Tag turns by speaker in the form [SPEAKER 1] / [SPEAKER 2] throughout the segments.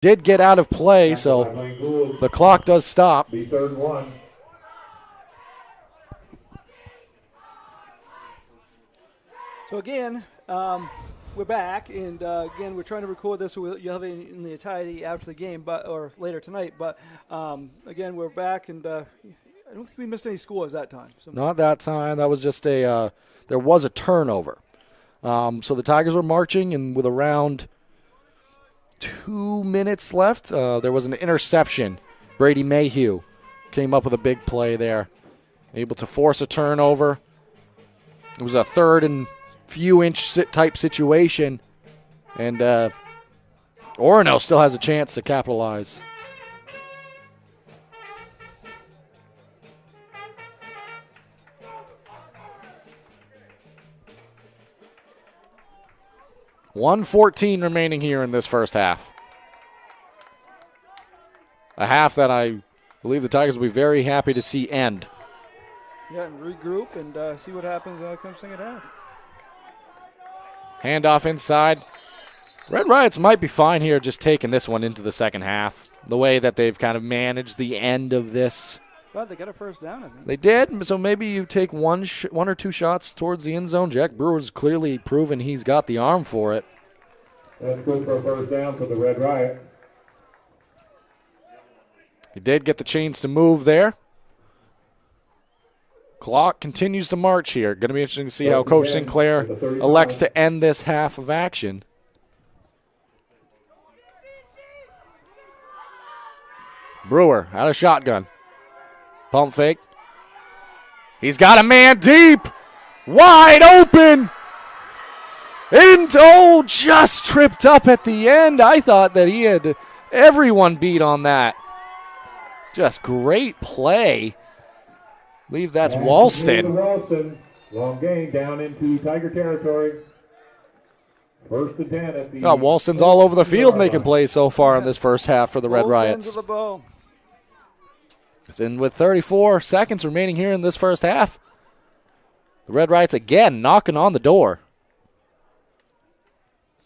[SPEAKER 1] did get out of play, so the clock does stop.
[SPEAKER 2] Be 3rd and 1.
[SPEAKER 3] So again, we're back, and again, we're trying to record this so you'll have it in the entirety after the game, or later tonight. But again, we're back, and I don't think we missed any scores that time. So.
[SPEAKER 1] Not that time. That was just there was a turnover. So the Tigers were marching, and with around 2 minutes left, there was an interception. Brady Mayhew came up with a big play there, able to force a turnover. It was a 3rd and few inch type situation, and Orono still has a chance to capitalize. $1:14 remaining here in this first half. A half that I believe the Tigers will be very happy to see end.
[SPEAKER 3] Yeah, and regroup and see what happens come second half.
[SPEAKER 1] Handoff inside. Red Riots might be fine here just taking this one into the second half. The way that they've kind of managed the end of this.
[SPEAKER 3] But they got a first down, I think.
[SPEAKER 1] They did, so maybe you take one or two shots towards the end zone. Jack Brewer's clearly proven he's got the arm for it.
[SPEAKER 2] That's good for a first down for the Red Riot.
[SPEAKER 1] He did get the chains to move there. Clock continues to march here. Going to be interesting to see how Coach Sinclair elects to end this half of action. Brewer out of shotgun. Pump fake. He's got a man deep. Wide open. And just tripped up at the end. I thought that he had everyone beat on that. Just great play. I believe that's Walston.
[SPEAKER 2] Long gain down into Tiger territory. 1st and 10 at the.
[SPEAKER 1] Walston's all over the field making plays so far in this first half for the Red Riots.
[SPEAKER 3] Of the ball.
[SPEAKER 1] And with 34 seconds remaining here in this first half, the Red Riots again knocking on the door.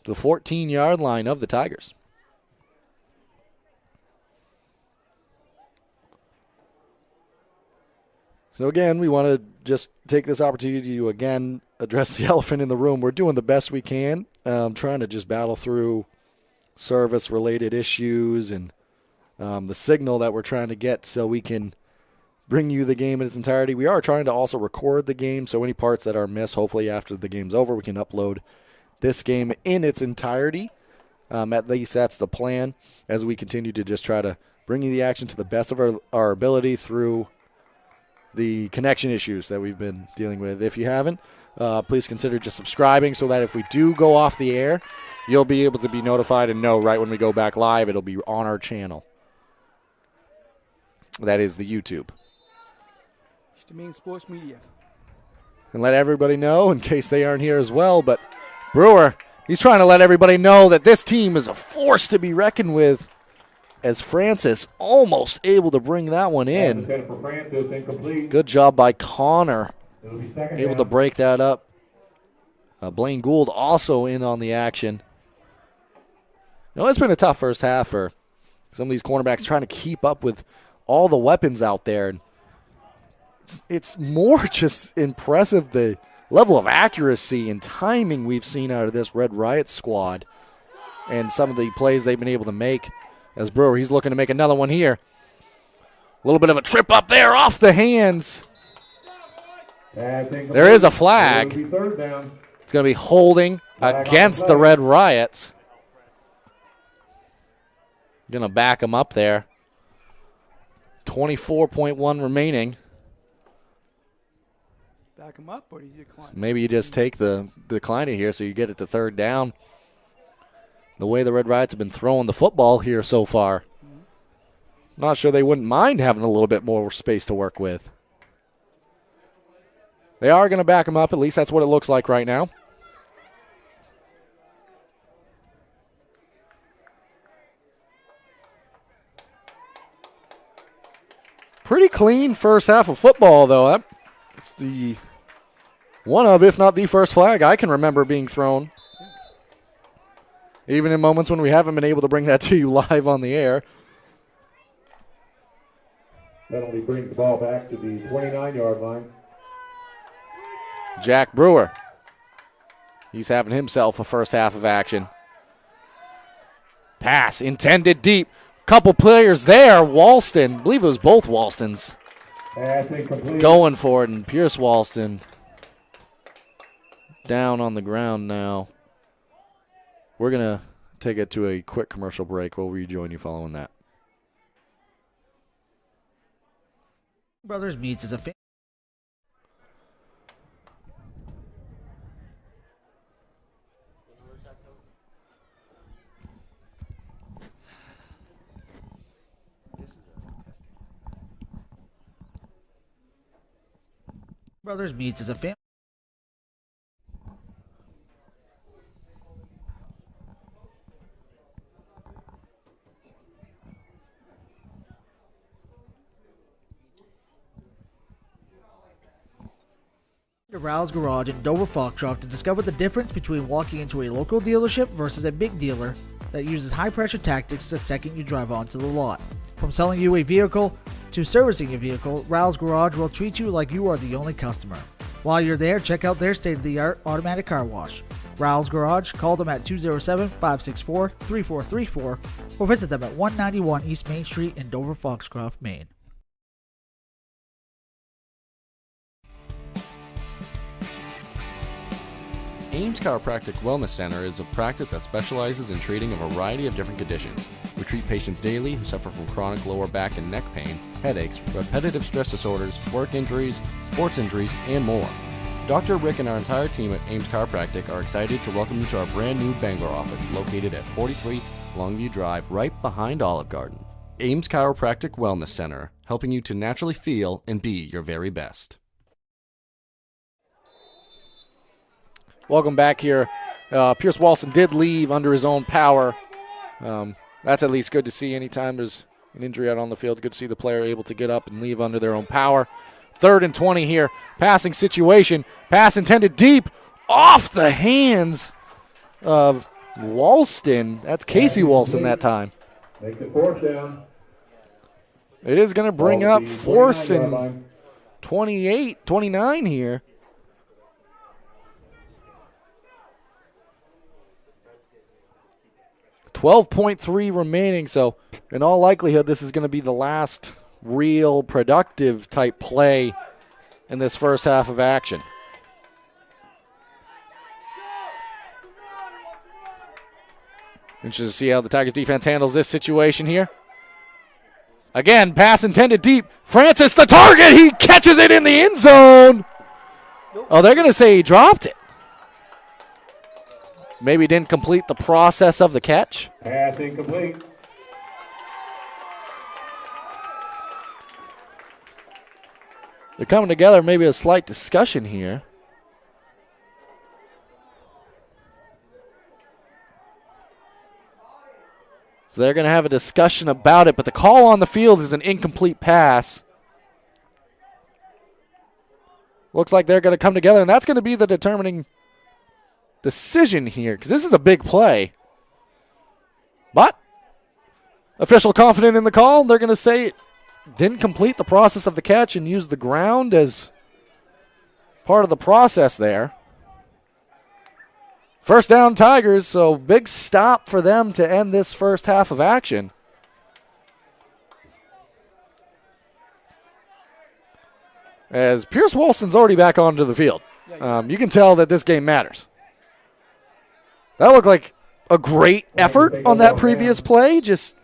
[SPEAKER 1] The 14-yard line of the Tigers. So again, we want to just take this opportunity to again address the elephant in the room. We're doing the best we can, trying to just battle through service-related issues and the signal that we're trying to get so we can bring you the game in its entirety. We are trying to also record the game, so any parts that are missed, hopefully after the game's over, we can upload this game in its entirety. At least that's the plan as we continue to just try to bring you the action to the best of our ability through the connection issues that we've been dealing with. If you haven't, please consider just subscribing so that if we do go off the air, you'll be able to be notified and know right when we go back live. It'll be on our channel. That is the YouTube.
[SPEAKER 3] It's the main sports media.
[SPEAKER 1] And let everybody know, in case they aren't here as well, but Brewer, he's trying to let everybody know that this team is a force to be reckoned with, as Francis almost able to bring that one in. Good job by Connor, able to break that up. Blaine Gould also in on the action. It's been a tough first half for some of these cornerbacks trying to keep up with all the weapons out there. It's more just impressive the level of accuracy and timing we've seen out of this Red Riot squad and some of the plays they've been able to make. As Brewer, he's looking to make another one here. A little bit of a trip up there off the hands. There is a flag. It's going to be holding against the Red Riots. Going to back them up there. 24.1 remaining.
[SPEAKER 3] Back them up, or do you decline?
[SPEAKER 1] Maybe you just take the decline it here so you get it to 3rd down. The way the Red Riots have been throwing the football here so far. Not sure they wouldn't mind having a little bit more space to work with. They are going to back them up. At least that's what it looks like right now. Pretty clean first half of football, though. It's the one of, if not the first flag I can remember being thrown. even in moments when we haven't been able to bring that to you live on the air.
[SPEAKER 2] Penalty brings the ball back to the 29-yard line.
[SPEAKER 1] Jack Brewer. He's having himself a first half of action. Pass intended deep. Couple players there. Walston, I believe it was both Walstons, going for it, and Pierce Walston down on the ground now. We're going to take it to a quick commercial break. We'll rejoin you following that.
[SPEAKER 4] Brothers Meats is a Brothers Meats is a family. To Ral's Garage in Dover Foxcroft to discover the difference between walking into a local dealership versus a big dealer that uses high-pressure tactics the second you drive onto the lot. From selling you a vehicle to servicing a vehicle, Ral's Garage will treat you like you are the only customer. While you're there, check out their state-of-the-art automatic car wash. Ral's Garage, call them at 207-564-3434 or visit them at 191 East Main Street in Dover Foxcroft, Maine.
[SPEAKER 5] Ames Chiropractic Wellness Center is a practice that specializes in treating a variety of different conditions. We treat patients daily who suffer from chronic lower back and neck pain, headaches, repetitive stress disorders, work injuries, sports injuries, and more. Dr. Rick and our entire team at Ames Chiropractic are excited to welcome you to our brand new Bangor office located at 43 Longview Drive, right behind Olive Garden. Ames Chiropractic Wellness Center, helping you to naturally feel and be your very best.
[SPEAKER 1] Welcome back here. Pierce Walston did leave under his own power. That's at least good to see. Anytime there's an injury out on the field, good to see the player able to get up and leave under their own power. 3rd and 20 here. Passing situation. Pass intended deep. Off the hands of Walston. That's Casey Walston that time.
[SPEAKER 2] Make the 4th down.
[SPEAKER 1] It is going to bring up 4th and 29 here. 12.3 remaining, so in all likelihood, this is going to be the last real productive type play in this first half of action. Interesting to see how the Tigers defense handles this situation here. Again, pass intended deep. Francis, the target. He catches it in the end zone. Oh, they're going to say he dropped it. Maybe didn't complete the process of the catch.
[SPEAKER 2] Pass incomplete.
[SPEAKER 1] They're coming together. Maybe a slight discussion here. So they're going to have a discussion about it, but the call on the field is an incomplete pass. Looks like they're going to come together, and that's going to be the determining decision here, because this is a big play. But official confident in the call, they're going to say it didn't complete the process of the catch and use the ground as part of the process there. First down Tigers, so big stop for them to end this first half of action. As Pierce Walston's already back onto the field. You can tell that this game matters. That looked like a great effort on that previous play, just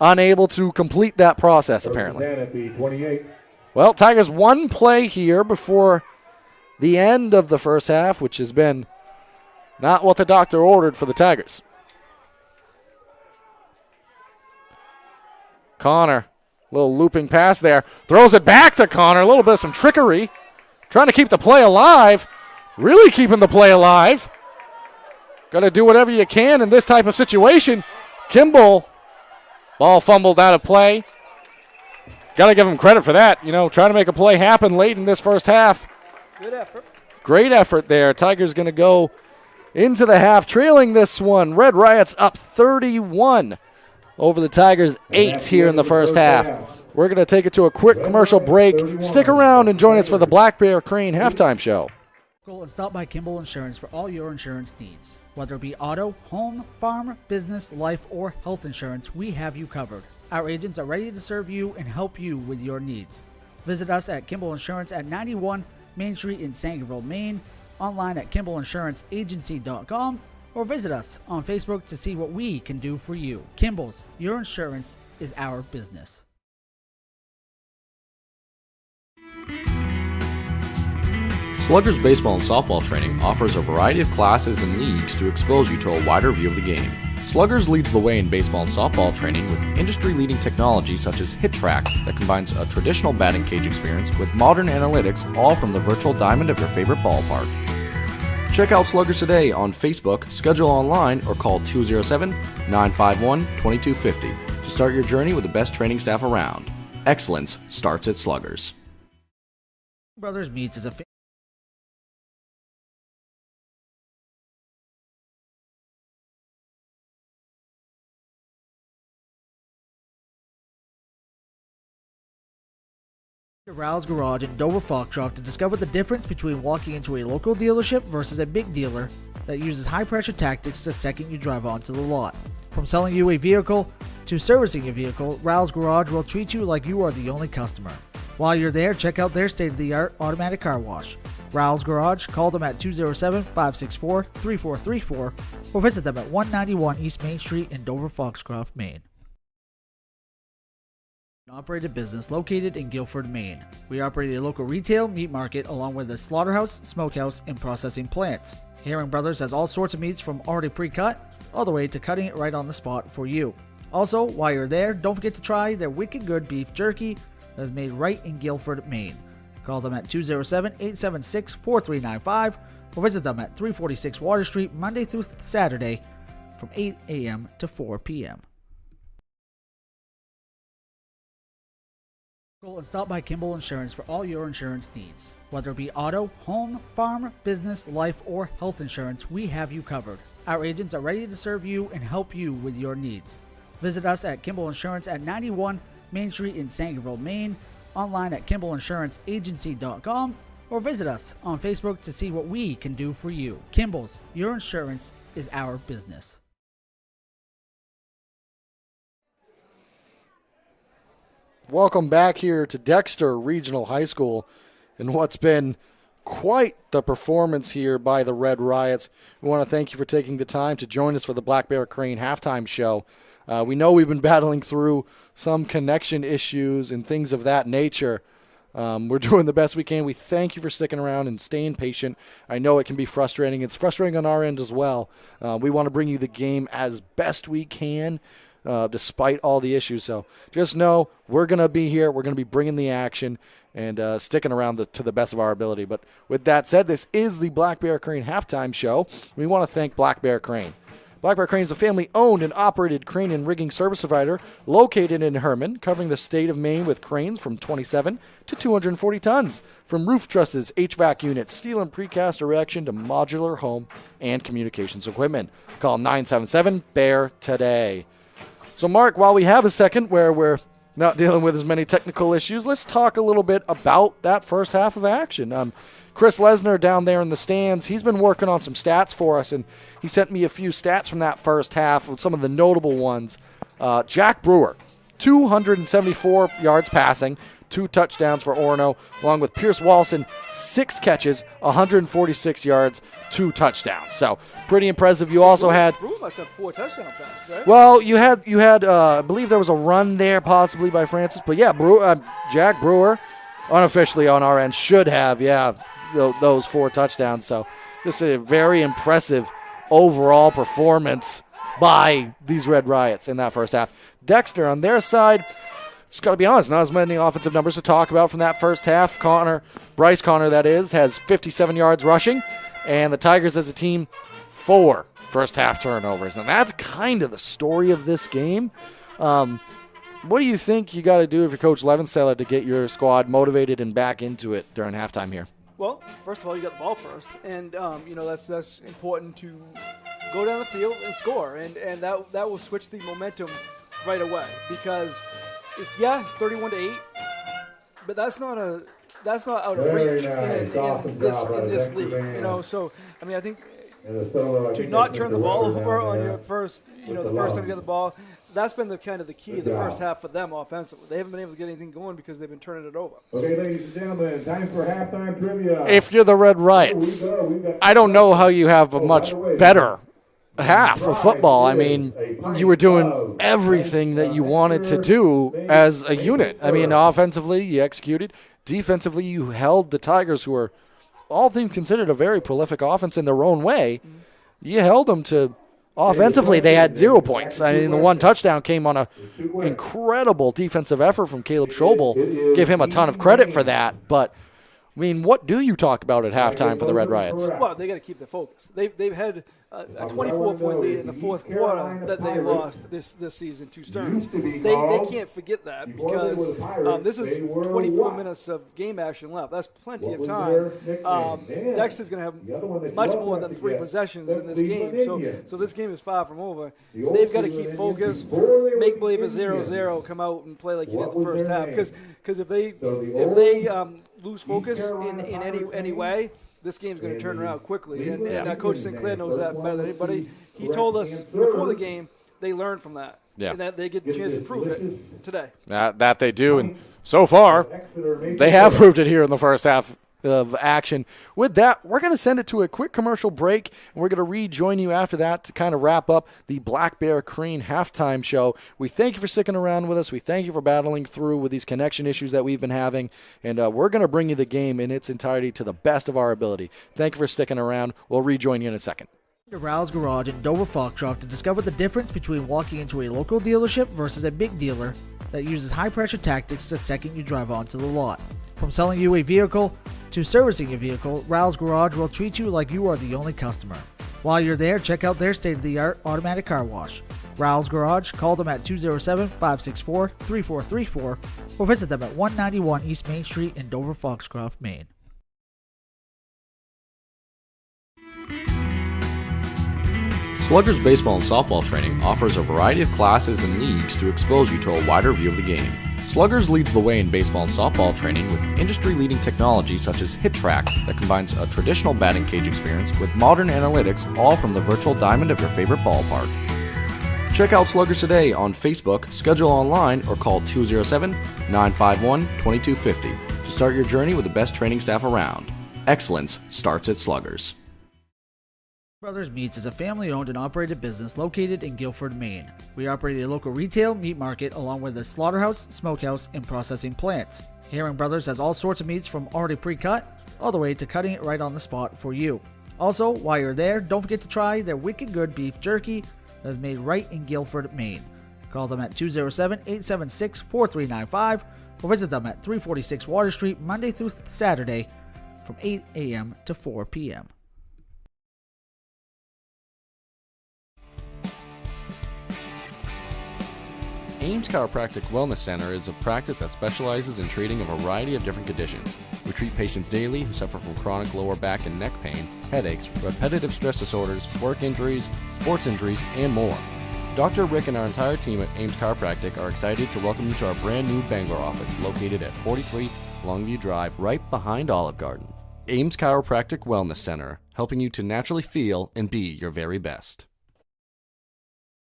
[SPEAKER 1] unable to complete that process apparently. Well, Tigers one play here before the end of the first half, which has been not what the doctor ordered for the Tigers. Connor, little looping pass there. Throws it back to Connor. A little bit of some trickery. Trying to keep the play alive. Really keeping the play alive. Got to do whatever you can in this type of situation. Kimball, ball fumbled out of play. Got to give him credit for that. Trying to make a play happen late in this first half.
[SPEAKER 3] Good effort.
[SPEAKER 1] Great effort there. Tigers going to go into the half, trailing this one. Red Riots up 31 over the Tigers 8 here in the first half. We're going to take it to a quick commercial break. Stick around and join us for the Black Bear Crane halftime show.
[SPEAKER 4] And stop by Kimball Insurance for all your insurance needs. Whether it be auto, home, farm, business, life, or health insurance, we have you covered. Our agents are ready to serve you and help you with your needs. Visit us at Kimball Insurance at 91 Main Street in Sangerville, Maine, online at KimballInsuranceAgency.com, or visit us on Facebook to see what we can do for you. Kimball's, your insurance is our business.
[SPEAKER 5] Sluggers baseball and softball training offers a variety of classes and leagues to expose you to a wider view of the game. Sluggers leads the way in baseball and softball training with industry-leading technology such as Hit Tracks that combines a traditional batting cage experience with modern analytics, all from the virtual diamond of your favorite ballpark. Check out Sluggers today on Facebook, schedule online, or call 207-951-2250 to start your journey with the best training staff around. Excellence starts at Sluggers.
[SPEAKER 4] Brothers Meats is a Riots Garage in Dover Foxtrot to discover the difference between walking into a local dealership versus a big dealer that uses high-pressure tactics the second you drive onto the lot. From selling you a vehicle to servicing your vehicle, Riots Garage will treat you like you are the only customer. While you're there, check out their state-of-the-art automatic car wash. Riots Garage, call them at 207-564-3434 or visit them at 191 East Main Street in Dover Foxcroft, Maine. An operated business located in Guilford, Maine. We operate a local retail meat market along with a slaughterhouse, smokehouse, and processing plants. Herring Brothers has all sorts of meats from already pre-cut all the way to cutting it right on the spot for you. Also, while you're there, don't forget to try their wicked good beef jerky that is made right in Guilford, Maine. Call them at 207-876-4395 or visit them at 346 Water Street Monday through Saturday from 8 a.m. to 4 p.m. And stop by Kimball Insurance for all your insurance needs. Whether it be auto, home, farm, business, life, or health insurance, we have you covered. Our agents are ready to serve you and help you with your needs. Visit us at Kimball Insurance at 91 Main Street in Sangerville, Maine, online at KimballInsuranceAgency.com, or visit us on Facebook to see what we can do for you. Kimball's, your insurance is our business.
[SPEAKER 1] Welcome back here to Dexter Regional High School and what's been quite the performance here by the Red Riots. We want to thank you for taking the time to join us for the Black Bear Crane halftime show. We know we've been battling through some connection issues and things of that nature. We're doing the best we can. We thank you for sticking around and staying patient. I know it can be frustrating. It's frustrating on our end as well. We want to bring you the game as best we can, despite all the issues. So just know we're going to be here. We're going to be bringing the action and sticking around to the best of our ability. But with that said, this is the Black Bear Crane halftime show. We want to thank Black Bear Crane. Black Bear Crane is a family-owned and operated crane and rigging service provider located in Herman, covering the state of Maine with cranes from 27 to 240 tons. From roof trusses, HVAC units, steel and precast erection to modular home and communications equipment. Call 977-BEAR today. So, Mark, while we have a second where we're not dealing with as many technical issues, let's talk a little bit about that first half of action. Chris Lesnar down there in the stands, he's been working on some stats for us, and he sent me a few stats from that first half with some of the notable ones. Jack Brewer, 274 yards passing, 2 touchdowns for Orono, along with Pierce Walson, 6 catches, 146 yards, 2 touchdowns. So pretty impressive. You also had
[SPEAKER 3] Brewer must have 4 touchdown passes, right?
[SPEAKER 1] well, you had I believe there was a run there possibly by Francis, but yeah, Jack Brewer, unofficially on our end, should have those 4 touchdowns. So just a very impressive overall performance by these Red Riots in that first half. Dexter on their side, just got to be honest, not as many offensive numbers to talk about from that first half. Bryce Connor, that is, has 57 yards rushing, and the Tigers as a team, 4 first half turnovers. And that's kind of the story of this game. What do you think you got to do if you're Coach Levenseller to get your squad motivated and back into it during halftime here?
[SPEAKER 3] Well, first of all, you got the ball first, and that's important to go down the field and score, and that will switch the momentum right away because it's 31-8, but that's not out of reach in this league. So I mean, I think to not turn the ball over on your first, the first time you get the ball. That's been the key of the first half for them offensively. They haven't been able to get anything going because they've been turning it over.
[SPEAKER 2] Okay, ladies and gentlemen, time for halftime trivia.
[SPEAKER 1] If you're the Red Riots, I don't know how you have a much better half of football. I mean, you were doing everything that you wanted to do as a unit. I mean, offensively, you executed. Defensively, you held the Tigers, who are, all things considered, a very prolific offense in their own way. You held them to... Offensively, they had 0 points. I mean, the one touchdown came on an incredible defensive effort from Caleb Schobel. Give him a ton of credit for that. But, I mean, what do you talk about at halftime for the Red Riots?
[SPEAKER 3] Well, they got to keep their focus. They've had a 24-point lead in the fourth quarter that they lost this season to Stearns. They can't forget that because this is 24 minutes of game action left. That's plenty of time. Dexter's going to have much more than 3 possessions in this game, so this game is far from over. They've got to keep focus, make believe a 0-0, come out and play like you did the first half. Because if they lose focus in any way, this game's going to turn around quickly. And Coach Sinclair knows that better than anybody. He told us before the game they learned from that. Yeah. And that they get a chance to prove it today. That
[SPEAKER 1] they do. And so far, they have proved it here in the first half of action. With that, we're going to send it to a quick commercial break, and we're going to rejoin you after that to kind of wrap up the Black Bear Crane halftime show. We thank you for sticking around with us. We thank you for battling through with these connection issues that we've been having, and we're going to bring you the game in its entirety to the best of our ability. Thank you for sticking around. We'll rejoin you in a second.
[SPEAKER 4] Ral's Garage in Dover Foxcroft to discover the difference between walking into a local dealership versus a big dealer that uses high-pressure tactics the second you drive onto the lot. From selling you a vehicle to servicing your vehicle, Ral's Garage will treat you like you are the only customer. While you're there, check out their state-of-the-art automatic car wash. Ral's Garage, call them at 207-564-3434 or visit them at 191 East Main Street in Dover Foxcroft, Maine.
[SPEAKER 5] Sluggers baseball and softball training offers a variety of classes and leagues to expose you to a wider view of the game. Sluggers leads the way in baseball and softball training with industry-leading technology such as Hit Tracks that combines a traditional batting cage experience with modern analytics, all from the virtual diamond of your favorite ballpark. Check out Sluggers today on Facebook, schedule online, or call 207-951-2250 to start your journey with the best training staff around. Excellence starts at Sluggers.
[SPEAKER 4] Brothers Meats is a family-owned and operated business located in Guilford, Maine. We operate a local retail meat market along with a slaughterhouse, smokehouse, and processing plants. Herring Brothers has all sorts of meats from already pre-cut all the way to cutting it right on the spot for you. Also, while you're there, don't forget to try their wicked good beef jerky that is made right in Guilford, Maine. Call them at 207-876-4395 or visit them at 346 Water Street Monday through Saturday from 8 a.m. to 4 p.m.
[SPEAKER 5] Ames Chiropractic Wellness Center is a practice that specializes in treating a variety of different conditions. We treat patients daily who suffer from chronic lower back and neck pain, headaches, repetitive stress disorders, work injuries, sports injuries, and more. Dr. Rick and our entire team at Ames Chiropractic are excited to welcome you to our brand new Bangor office located at 43 Longview Drive, right behind Olive Garden. Ames Chiropractic Wellness Center, helping you to naturally feel and be your very best.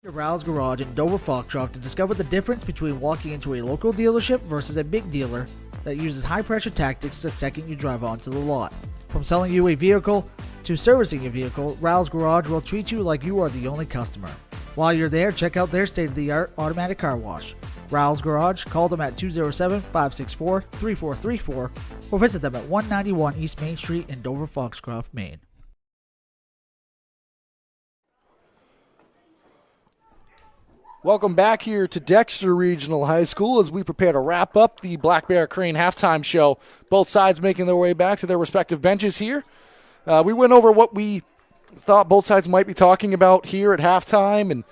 [SPEAKER 4] Ral's Garage in Dover Foxcroft to discover the difference between walking into a local dealership versus a big dealer that uses high-pressure tactics the second you drive onto the lot. From selling you a vehicle to servicing your vehicle, Ral's Garage will treat you like you are the only customer. While you're there, check out their state-of-the-art automatic car wash. Ral's Garage, call them at 207-564-3434 or visit them at 191 East Main Street in Dover Foxcroft, Maine.
[SPEAKER 1] Welcome back here to Dexter Regional High School as we prepare to wrap up the Black Bear Crane halftime show. Both sides making their way back to their respective benches here. We went over what we thought both sides might be talking about here at halftime and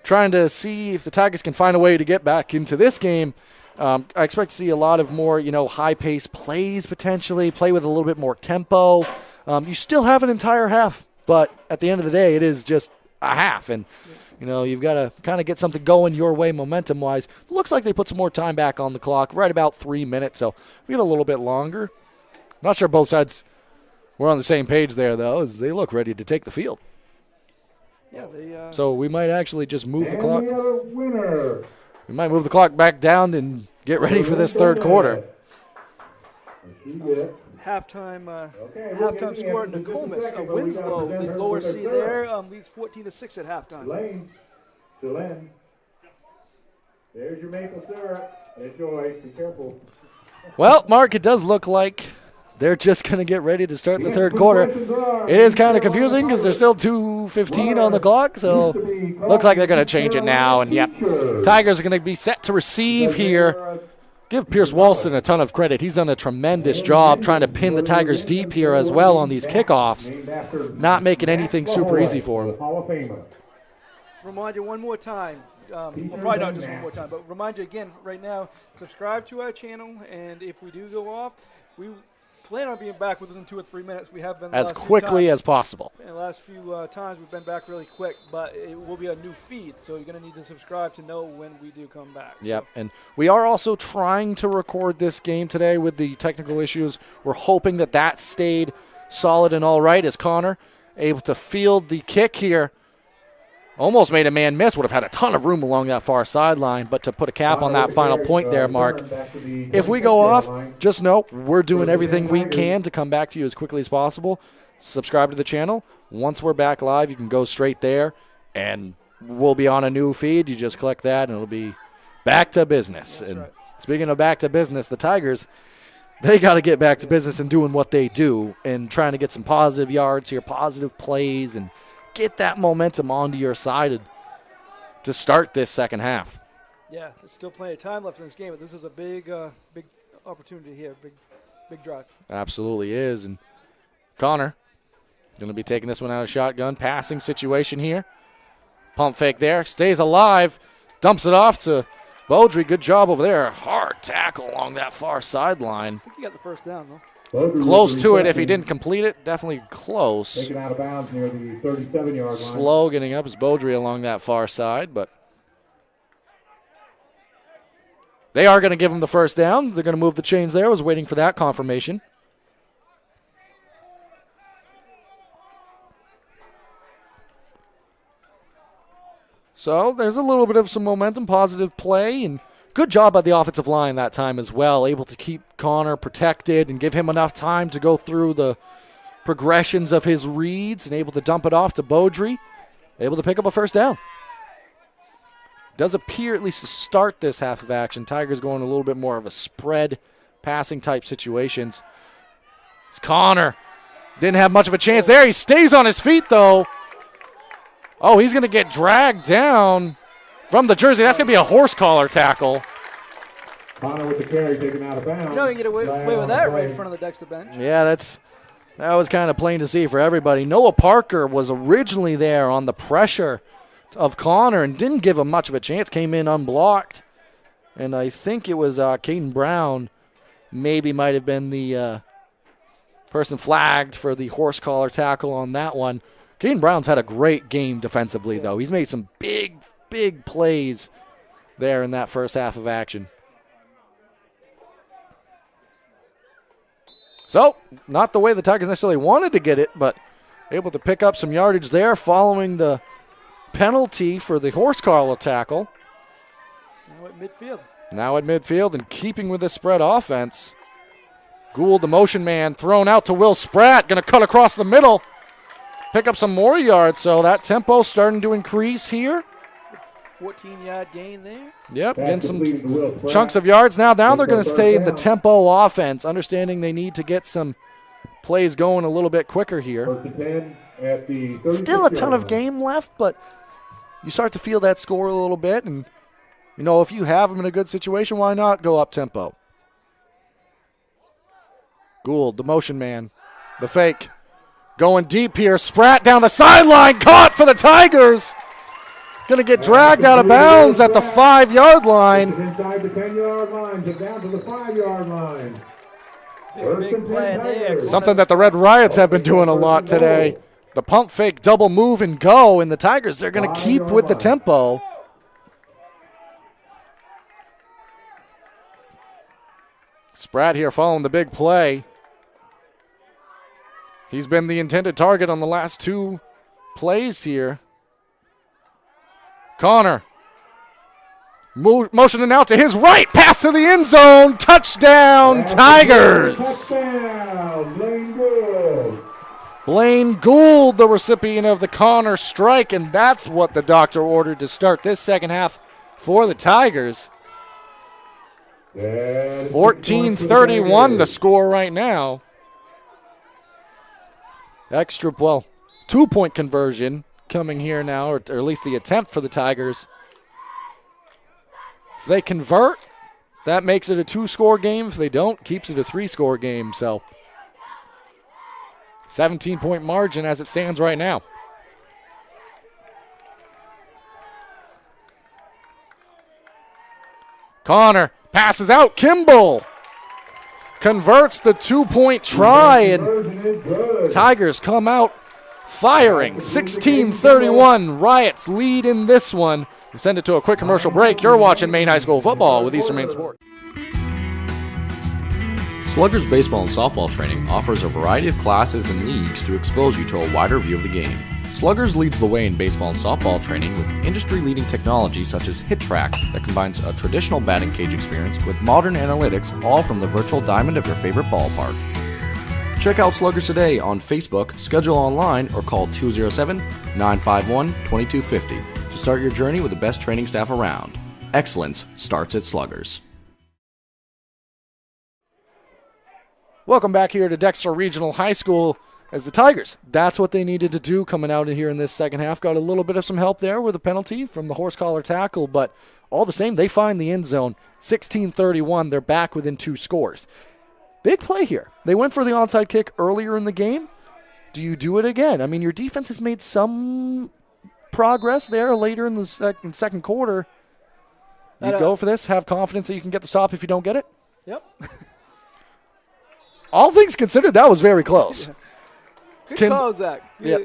[SPEAKER 1] trying to see if the Tigers can find a way to get back into this game. I expect to see a lot of more, high-paced plays potentially, play with a little bit more tempo. You still have an entire half, but at the end of the day, it is just a half. And, you've got to kind of get something going your way momentum-wise. Looks like they put some more time back on the clock, right about 3 minutes, so we get a little bit longer. Not sure both sides were on the same page there, though, as they look ready to take the field.
[SPEAKER 3] Yeah,
[SPEAKER 1] So we might actually just move the clock.
[SPEAKER 2] Winner.
[SPEAKER 1] We might move the clock back down and get ready for this third quarter.
[SPEAKER 3] Halftime score at Nokomis. Winslow, the lower seed there, leads 14-6 at halftime.
[SPEAKER 2] Tulane. There's your maple syrup. Enjoy. Be careful.
[SPEAKER 1] Well, Mark, it does look like they're just going to get ready to start the third quarter. It is kind of confusing because there's still 2:15 on the clock, so looks like they're going to change it now. And, yep, Tigers are going to be set to receive here. Give Pierce Walston a ton of credit. He's done a tremendous job trying to pin the Tigers deep here as well on these kickoffs, not making anything super easy for them.
[SPEAKER 3] Remind you one more time. Probably not just one more time, but remind you again right now, subscribe to our channel, and if we do go off, we plan on being back within 2 or 3 minutes. We have been
[SPEAKER 1] as quickly as possible.
[SPEAKER 3] In the last few times, we've been back really quick, but it will be a new feed, so you're going to need to subscribe to know when we do come back.
[SPEAKER 1] Yep, and we are also trying to record this game today with the technical issues. We're hoping that stayed solid and all right as Connor able to field the kick here. Almost made a man miss, would have had a ton of room along that far sideline, but to put a cap on that final point there, Mark, if we go off, just know we're doing everything we can to come back to you as quickly as possible. Subscribe to the channel. Once we're back live, you can go straight there, and we'll be on a new feed. You just click that, and it'll be back to business.
[SPEAKER 3] That's
[SPEAKER 1] and
[SPEAKER 3] right.
[SPEAKER 1] Speaking of back to business, the Tigers, they got to get back to business and doing what they do and trying to get some positive yards here, positive plays, and get that momentum onto your side to start this second half.
[SPEAKER 3] Yeah, there's still plenty of time left in this game, but this is a big opportunity here, big drive.
[SPEAKER 1] Absolutely is. And Connor going to be taking this one out of shotgun. Passing situation here. Pump fake there. Stays alive. Dumps it off to Beaudry. Good job over there. Hard tackle along that far sideline.
[SPEAKER 3] I think he got the first down, though.
[SPEAKER 1] Close to it if he didn't complete it. Definitely close.
[SPEAKER 2] Taken out of bounds near the 37-yard line.
[SPEAKER 1] Slow getting up is Beaudry along that far side, but they are going to give him the first down. They're going to move the chains there. I was waiting for that confirmation. So there's a little bit of some momentum, positive play, and good job by the offensive line that time as well, able to keep Connor protected and give him enough time to go through the progressions of his reads and able to dump it off to Beaudry, able to pick up a first down. Does appear, at least to start this half of action, Tigers going a little bit more of a spread passing type situations. It's Connor. Didn't have much of a chance there. He stays on his feet, though. Oh, he's going to get dragged down from the jersey. That's going to be a horse collar tackle.
[SPEAKER 2] Connor with the carry taken out of bounds.
[SPEAKER 3] You know you can get away with that right in front of the Dexter bench.
[SPEAKER 1] Yeah, that was kind of plain to see for everybody. Noah Parker was originally there on the pressure of Connor and didn't give him much of a chance. Came in unblocked. And I think it was Caden Brown maybe might have been the person flagged for the horse collar tackle on that one. Caden Brown's had a great game defensively, though. He's made some big plays there in that first half of action. So, not the way the Tigers necessarily wanted to get it, but able to pick up some yardage there following the penalty for the horse collar tackle. Now at midfield and keeping with the spread offense. Gould, the motion man, thrown out to Will Spratt, going to cut across the middle. Pick up some more yards, so that tempo starting to increase here.
[SPEAKER 3] 14-yard gain there.
[SPEAKER 1] Yep, getting some chunks of yards. Now they're going to stay in the tempo offense, understanding they need to get some plays going a little bit quicker here. Still a ton of game left, but you start to feel that score a little bit. And, if you have them in a good situation, why not go up tempo? Gould, the motion man, the fake. Going deep here. Spratt down the sideline. Caught for the Tigers. Going to get dragged out of bounds at the 5-yard line.
[SPEAKER 2] Inside the 10-yard line, to down to the 5-yard line.
[SPEAKER 3] Big play there.
[SPEAKER 1] Something that the Red Riots have been doing a lot today. The pump fake, double move and go, and the Tigers, they're going to keep with the tempo. Spratt here following the big play. He's been the intended target on the last 2 plays here. Connor. Motioning out to his right. Pass to the end zone. Touchdown, Tigers.
[SPEAKER 2] Touchdown, Blaine Gould.
[SPEAKER 1] Blaine Gould, the recipient of the Connor strike, and that's what the doctor ordered to start this second half for the Tigers. 14-31 the score right now. Extra, 2-point conversion coming here now, or at least the attempt for the Tigers. If they convert, that makes it a 2-score game. If they don't, keeps it a 3-score game. So 17-point margin as it stands right now. Connor passes out. Kimball converts the 2-point try, and Tigers come out firing. 16-31. Riots lead in this one. We send it to a quick commercial break. You're watching Maine High School football with Eastern Maine Sports.
[SPEAKER 5] Sluggers baseball and softball training offers a variety of classes and leagues to expose you to a wider view of the game. Sluggers leads the way in baseball and softball training with industry-leading technology such as Hit Tracks that combines a traditional batting cage experience with modern analytics, all from the virtual diamond of your favorite ballpark. Check out Sluggers today on Facebook, schedule online, or call 207-951-2250 to start your journey with the best training staff around. Excellence starts at Sluggers.
[SPEAKER 1] Welcome back here to Dexter Regional High School as the Tigers. That's what they needed to do coming out in here in this second half. Got a little bit of some help there with a penalty from the horse collar tackle, but all the same, they find the end zone. 16-31, they're back within 2 scores. Big play here. They went for the onside kick earlier in the game. Do you do it again? I mean, your defense has made some progress there later in the second quarter. You go for this, have confidence that you can get the stop if you don't get it?
[SPEAKER 3] Yep.
[SPEAKER 1] All things considered, that was very close.
[SPEAKER 3] Yeah. Good call, Zach.
[SPEAKER 1] Yeah.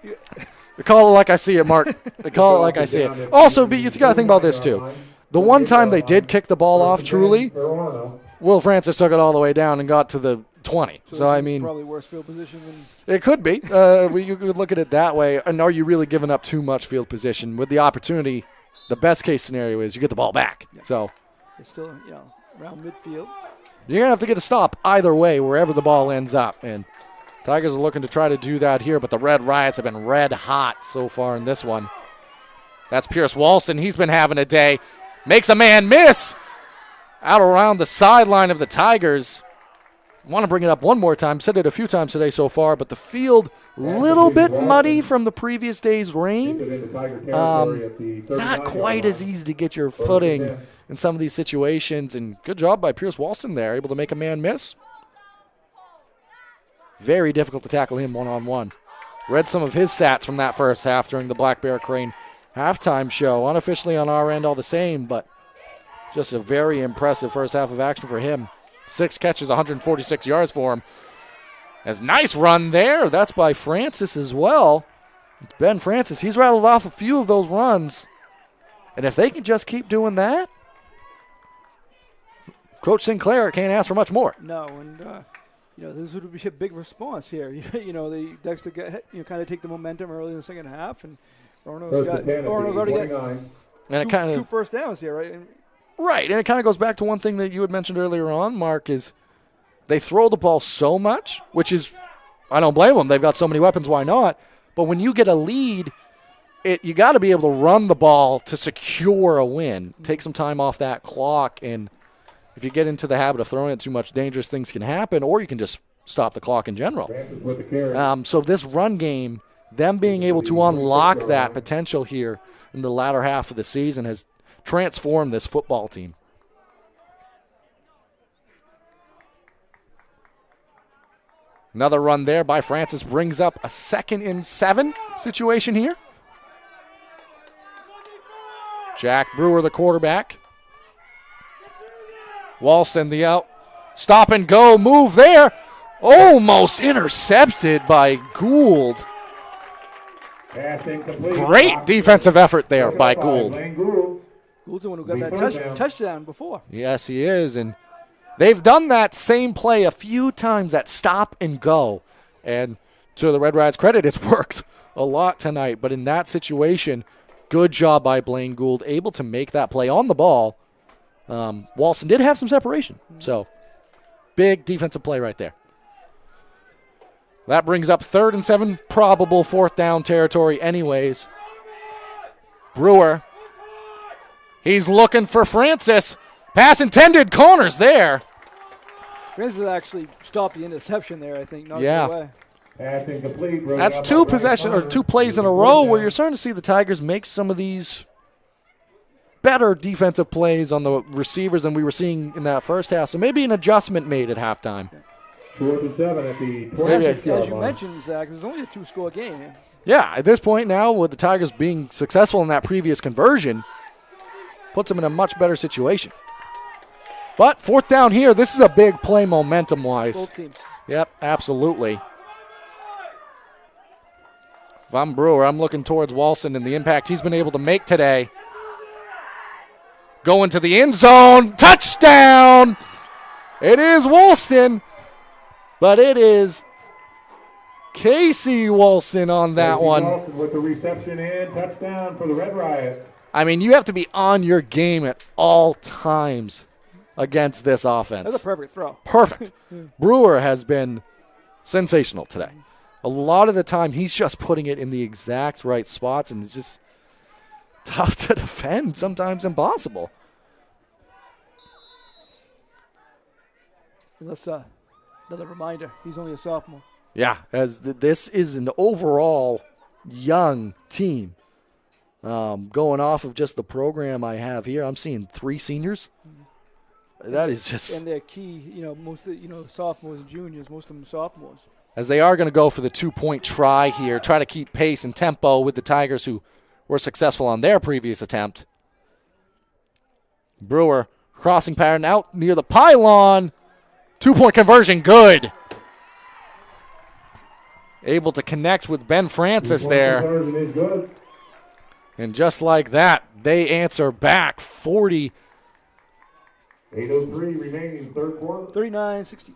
[SPEAKER 1] They call it like I see it, Mark. They call it like I see it. Also, you got to think about this, too. The one time they did kick the ball off truly, Will Francis took it all the way down and got to the 20. So I mean,
[SPEAKER 3] probably worse field position than
[SPEAKER 1] it could be. You could look at it that way. And are you really giving up too much field position? With the opportunity, the best case scenario is you get the ball back. Yeah. So
[SPEAKER 3] it's still, around midfield.
[SPEAKER 1] You're going to have to get a stop either way, wherever the ball ends up. And Tigers are looking to try to do that here, but the Red Riots have been red hot so far in this one. That's Pierce Walston. He's been having a day. Makes a man miss out around the sideline of the Tigers. Want to bring it up one more time. Said it a few times today so far, but the field a little bit muddy from the previous day's rain. Not quite as easy to get your footing in some of these situations, and good job by Pierce Walston there, able to make a man miss. Very difficult to tackle him one-on-one. Read some of his stats from that first half during the Black Bear Crane halftime show. Unofficially on our end all the same, but just a very impressive first half of action for him. 6 catches, 146 yards for him. As nice run there. That's by Francis as well. Ben Francis, he's rattled off a few of those runs. And if they can just keep doing that, Coach Sinclair can't ask for much more.
[SPEAKER 3] No, and this would be a big response here. The Dexter kind of take the momentum early in the second half, and Orono's already got two first downs here, right?
[SPEAKER 1] Right, and it kind of goes back to one thing that you had mentioned earlier on, Mark, is they throw the ball so much, which is, I don't blame them. They've got so many weapons, why not? But when you get a lead, you got to be able to run the ball to secure a win. Take some time off that clock, and if you get into the habit of throwing it too much, dangerous things can happen, or you can just stop the clock in general. So this run game, them being able to unlock that potential here in the latter half of the season has transformed this football team. Another run there by Francis brings up a 2nd and 7 situation here. Jack Brewer, the quarterback. Walston, the out. Stop and go move there. Almost intercepted by Gould.
[SPEAKER 2] Pass incomplete.
[SPEAKER 1] Great defensive effort there by Gould.
[SPEAKER 3] Gould's the one who got that touchdown before.
[SPEAKER 1] Yes, he is. And they've done that same play a few times, that stop and go. And to the Red Riots' credit, it's worked a lot tonight. But in that situation, good job by Blaine Gould, able to make that play on the ball. Walston did have some separation. So, big defensive play right there. That brings up 3rd and 7, probable 4th down territory anyways. Brewer. He's looking for Francis. Pass intended, Connors there.
[SPEAKER 3] Francis actually stopped the interception there, I think. Knocked it
[SPEAKER 1] Yeah.
[SPEAKER 3] away.
[SPEAKER 2] Pass incomplete.
[SPEAKER 1] That's two plays in a row where you're starting to see the Tigers make some of these better defensive plays on the receivers than we were seeing in that first half. So maybe an adjustment made at halftime.
[SPEAKER 2] 4th and 7 at the
[SPEAKER 1] Maybe.
[SPEAKER 2] 26 yard
[SPEAKER 3] As you
[SPEAKER 2] line.
[SPEAKER 3] mentioned, Zach, there's only a 2-score game.
[SPEAKER 1] Yeah, at this point now, with the Tigers being successful in that previous conversion, puts them in a much better situation. But 4th down here, this is a big play momentum-wise.
[SPEAKER 3] Both teams.
[SPEAKER 1] Yep, absolutely. If I'm Brewer, I'm looking towards Walston and the impact he's been able to make today. Going to the end zone. Touchdown! It is Walston, but it is Casey Walston on that
[SPEAKER 2] Casey
[SPEAKER 1] one.
[SPEAKER 2] Walston with the reception and touchdown for the Red Riot.
[SPEAKER 1] I mean, you have to be on your game at all times against this offense.
[SPEAKER 3] That's a perfect throw.
[SPEAKER 1] Perfect. Brewer has been sensational today. A lot of the time, he's just putting it in the exact right spots, and it's just tough to defend, sometimes impossible.
[SPEAKER 3] Let's another reminder, he's only a sophomore.
[SPEAKER 1] Yeah, as this is an overall young team. Going off of just the program I have here, I'm seeing 3 seniors. That is just...
[SPEAKER 3] And they're key, most of sophomores and juniors, most of them sophomores.
[SPEAKER 1] As they are going to go for the 2-point try here, try to keep pace and tempo with the Tigers who were successful on their previous attempt. Brewer crossing pattern out near the pylon. 2-point conversion, good. Able to connect with Ben Francis there.
[SPEAKER 2] Conversion is good.
[SPEAKER 1] And just like that, they answer back 40.
[SPEAKER 2] 8:03 remaining third quarter.
[SPEAKER 3] 39-60.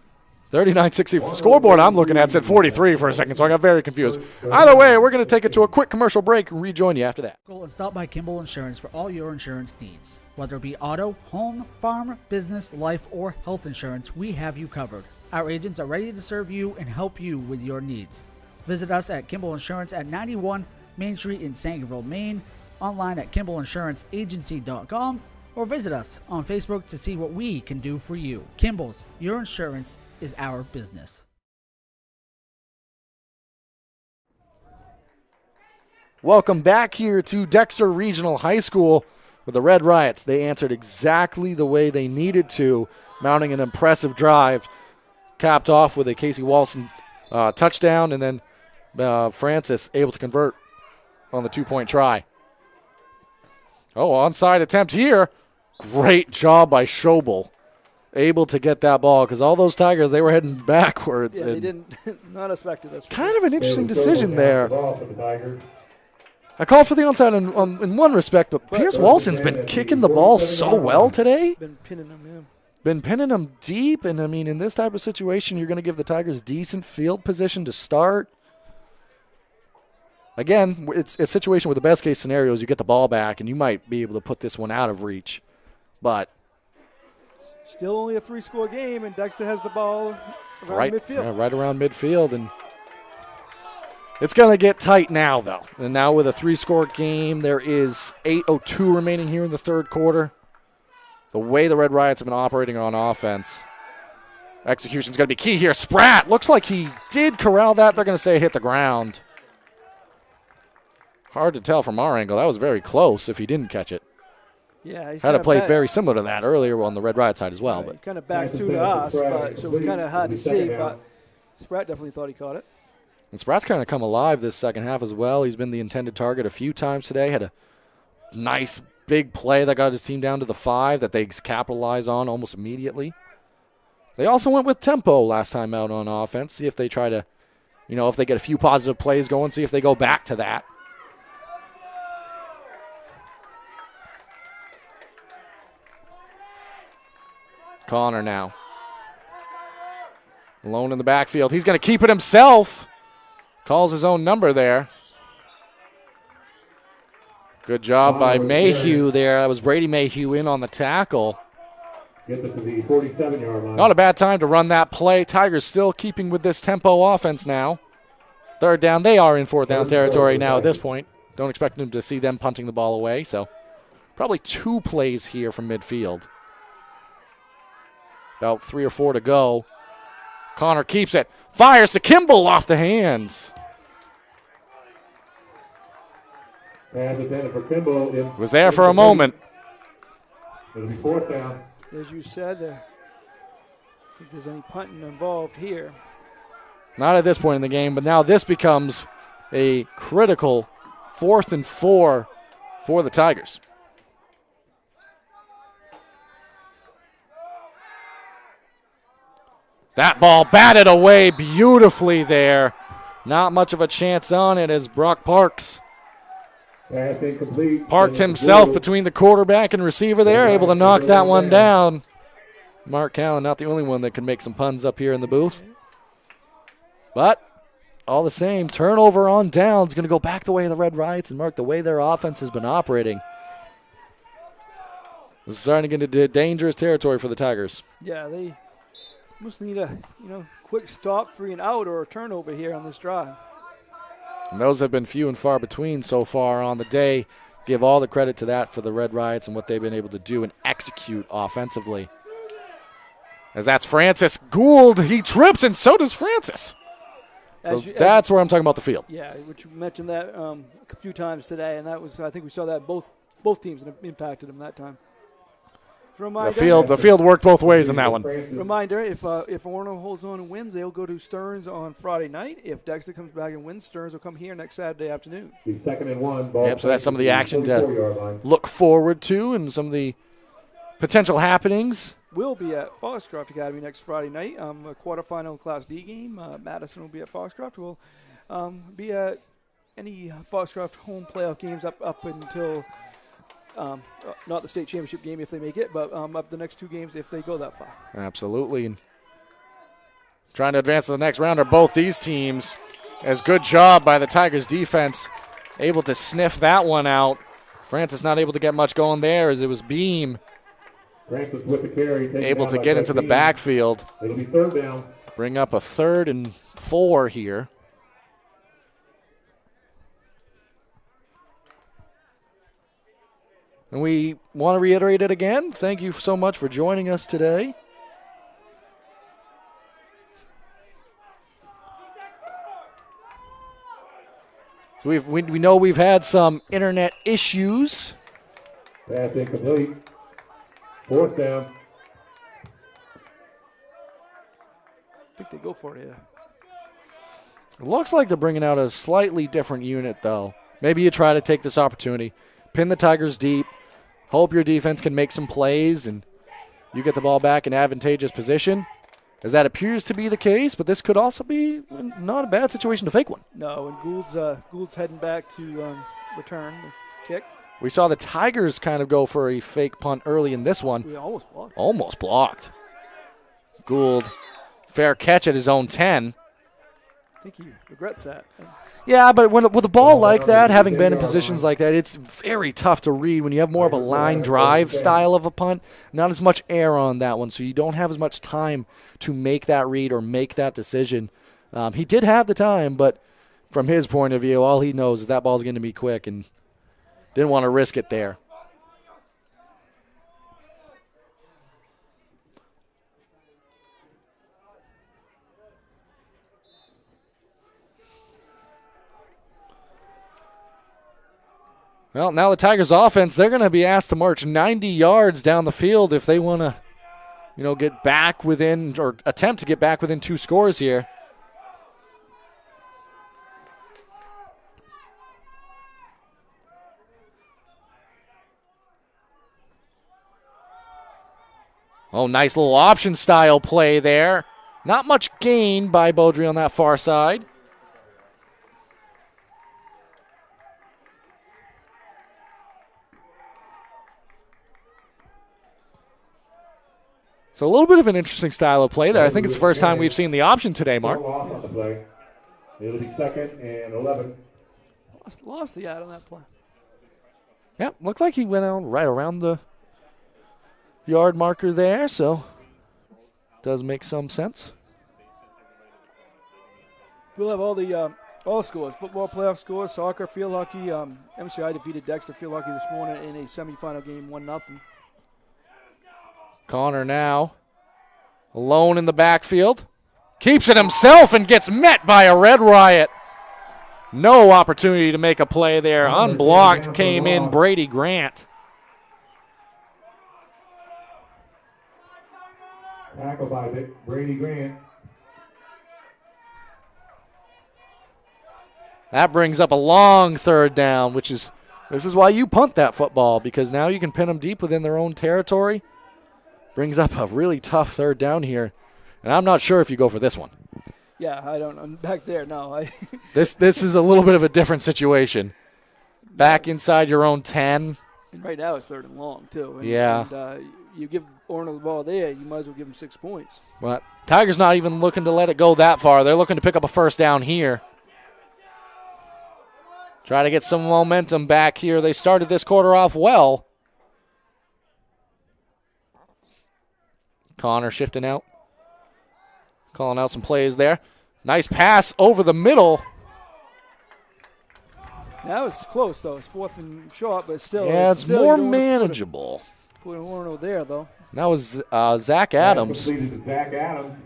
[SPEAKER 1] 39-60 scoreboard I'm looking at said 43 for a second, so I got very confused. Either way, we're going to take it to a quick commercial break and rejoin you after that.
[SPEAKER 4] Go and stop by Kimball Insurance for all your insurance needs. Whether it be auto, home, farm, business, life, or health insurance, we have you covered. Our agents are ready to serve you and help you with your needs. Visit us at Kimball Insurance at 91 Main Street in Sangerville, Maine, online at KimballInsuranceAgency.com, or visit us on Facebook to see what we can do for you. Kimball's, your insurance is our business.
[SPEAKER 1] Welcome back here to Dexter Regional High School with the Red Riots. They answered exactly the way they needed to, mounting an impressive drive, capped off with a Casey Walston touchdown, and then Francis able to convert on the 2-point try. Oh, onside attempt here. Great job by Schobel. Able to get that ball because all those Tigers, they were heading backwards.
[SPEAKER 3] Yeah, they didn't not expected this.
[SPEAKER 1] Kind of an interesting decision there.
[SPEAKER 2] The Tigers.
[SPEAKER 1] I called for the onside in one respect, but Pierce Walson's been kicking the ball so well today.
[SPEAKER 3] Been pinning them, yeah.
[SPEAKER 1] Been pinning them deep, and I mean, in this type of situation, you're going to give the Tigers decent field position to start. Again, it's a situation where the best case scenario is you get the ball back, and you might be able to put this one out of reach. But
[SPEAKER 3] still only a 3-score game, and Dexter has the ball around
[SPEAKER 1] right,
[SPEAKER 3] midfield.
[SPEAKER 1] yeah, right around midfield, and it's going to get tight now, though. And now with a 3-score game, there is 8:02 remaining here in the third quarter. The way the Red Riots have been operating on offense, execution's going to be key here. Spratt looks like he did corral that. They're going to say it hit the ground. Hard to tell from our angle. That was very close if he didn't catch it.
[SPEAKER 3] Yeah, he's
[SPEAKER 1] Had a
[SPEAKER 3] kinda
[SPEAKER 1] play
[SPEAKER 3] back-
[SPEAKER 1] very similar to that earlier on the Red Riot side as well. But
[SPEAKER 3] kind of back to us, but so it's kind of hard to see. But Spratt definitely thought he caught it.
[SPEAKER 1] and Spratt's kind of come alive this second half as well. He's been the intended target a few times today. Had a nice big play that got his team down to the 5 that they capitalize on almost immediately. They also went with tempo last time out on offense. See if they try to, if they get a few positive plays going, see if they go back to that. Connor now. Alone in the backfield. He's going to keep it himself. Calls his own number there. Good job by Mayhew there. That was Brady Mayhew in on the tackle.
[SPEAKER 2] Gets it to the 47-yard line.
[SPEAKER 1] Not a bad time to run that play. Tigers still keeping with this tempo offense now. Third down. They are in fourth down territory now at this point. Don't expect them to see them punting the ball away. So probably 2 plays here from midfield. About 3 or 4 to go. Connor keeps it. Fires to Kimball off the hands.
[SPEAKER 2] Pass intended for Kimball.
[SPEAKER 1] Was there for a moment.
[SPEAKER 2] It'll be fourth down.
[SPEAKER 3] As you said, I don't think there's any punting involved here.
[SPEAKER 1] Not at this point in the game, but now this becomes a critical 4th and 4 for the Tigers. That ball batted away beautifully there. Not much of a chance on it as Brock Parks
[SPEAKER 2] Pass incomplete.
[SPEAKER 1] parked himself between the quarterback and receiver there, able to knock that one down. Mark Callen, not the only one that can make some puns up here in the booth. But all the same, turnover on downs, going to go back the way of the Red Riots and mark the way their offense has been operating. This is starting to get into dangerous territory for the Tigers.
[SPEAKER 3] Yeah, they must need a quick stop, 3 and out, or a turnover here on this drive.
[SPEAKER 1] And those have been few and far between so far on the day. Give all the credit to that for the Red Riots and what they've been able to do and execute offensively. As that's Francis Gould. He trips, and so does Francis. So that's where I'm talking about the field.
[SPEAKER 3] Yeah, which you mentioned that a few times today, and that was, I think we saw that both teams impacted them that time. Reminder,
[SPEAKER 1] The field worked both ways in that one.
[SPEAKER 3] Reminder, if Orono holds on and wins, they'll go to Stearns on Friday night. If Dexter comes back and wins, Stearns will come here next Saturday afternoon.
[SPEAKER 2] The 2nd and 1. Ball
[SPEAKER 1] Yep, so that's some of the action to look forward to and some of the potential happenings.
[SPEAKER 3] We'll be at Foxcroft Academy next Friday night. A quarterfinal Class D game. Madison will be at Foxcroft. We'll be at any Foxcroft home playoff games up until not the state championship game if they make it, but up the next 2 games if they go that far.
[SPEAKER 1] Absolutely. And trying to advance to the next round are both these teams. As good job by the Tigers defense, able to sniff that one out. Francis not able to get much going there as it was Beam
[SPEAKER 2] Francis with the carry,
[SPEAKER 1] able to get into the backfield.
[SPEAKER 2] It'll be 3rd down.
[SPEAKER 1] Bring up a 3rd and 4 here. And we want to reiterate it again. Thank you so much for joining us today. So we know we've had some internet issues.
[SPEAKER 2] Pass incomplete. 4th down.
[SPEAKER 3] I think they go for it, yeah.
[SPEAKER 1] It looks like they're bringing out a slightly different unit, though. Maybe you try to take this opportunity, pin the Tigers deep, hope your defense can make some plays, and you get the ball back in advantageous position, as that appears to be the case, but this could also be not a bad situation to fake one.
[SPEAKER 3] No, and Gould's heading back to return the kick.
[SPEAKER 1] We saw the Tigers kind of go for a fake punt early in this one.
[SPEAKER 3] We almost blocked.
[SPEAKER 1] Almost blocked. Gould, fair catch at his own 10.
[SPEAKER 3] I think he regrets that.
[SPEAKER 1] Yeah, but with a ball like that, having been in positions like that, it's very tough to read when you have more of a line drive style of a punt. Not as much air on that one, so you don't have as much time to make that read or make that decision. He did have the time, but from his point of view, all he knows is that ball's going to be quick and didn't want to risk it there. Well, now the Tigers offense, they're going to be asked to march 90 yards down the field if they want to, get back within or attempt to get back within 2 scores here. Oh, nice little option style play there. Not much gain by Beaudry on that far side. So a little bit of an interesting style of play there. I think it's the first time we've seen the option today, Mark.
[SPEAKER 2] On the play. It'll be 2nd and 11.
[SPEAKER 3] Lost the ad on that play.
[SPEAKER 1] Yeah, looked like he went out right around the yard marker there, so does make some sense.
[SPEAKER 3] We'll have all scores: football playoff scores, soccer, field hockey. MCI defeated Dexter field hockey this morning in a semifinal game, 1-0.
[SPEAKER 1] Connor now alone in the backfield. Keeps it himself and gets met by a Red Riot. No opportunity to make a play there. Unblocked came in Brady Grant.
[SPEAKER 2] Tackle by Brady Grant.
[SPEAKER 1] That brings up a long 3rd down, this is why you punt that football, because now you can pin them deep within their own territory. Brings up a really tough 3rd down here, and I'm not sure if you go for this one.
[SPEAKER 3] Yeah, I don't. I'm back there. No,
[SPEAKER 1] This is a little bit of a different situation. Back inside your own 10.
[SPEAKER 3] And right now it's 3rd and long too. And,
[SPEAKER 1] Yeah.
[SPEAKER 3] And, you give Orono the ball there, you might as well give him 6 points.
[SPEAKER 1] But Tigers not even looking to let it go that far. They're looking to pick up a 1st down here. Try to get some momentum back here. They started this quarter off well. Connor shifting out. Calling out some plays there. Nice pass over the middle.
[SPEAKER 3] Now it's close, though. It's 4th and short, but still.
[SPEAKER 1] Yeah, it's
[SPEAKER 3] still,
[SPEAKER 1] more manageable.
[SPEAKER 3] Put Orono there, though.
[SPEAKER 1] That was Zach Adams.
[SPEAKER 2] Completed to Zach Adams.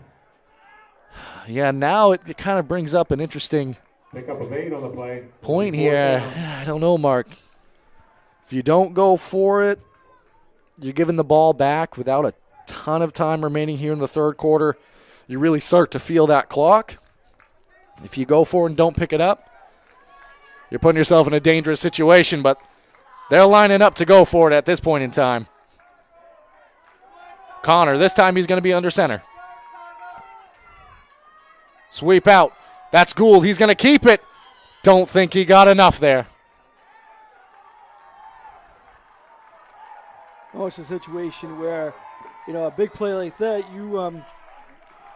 [SPEAKER 1] Yeah, now it kind of brings up an interesting
[SPEAKER 2] Pick up a 8 on the play.
[SPEAKER 1] point here. I don't know, Mark. If you don't go for it, you're giving the ball back without a ton of time remaining here in the 3rd quarter. You really start to feel that clock. If you go for it and don't pick it up, you're putting yourself in a dangerous situation, but they're lining up to go for it at this point in time. Connor, this time he's going to be under center. Sweep out. That's Gould. He's going to keep it. Don't think he got enough there.
[SPEAKER 3] Oh, it's a situation where, a big play like that, you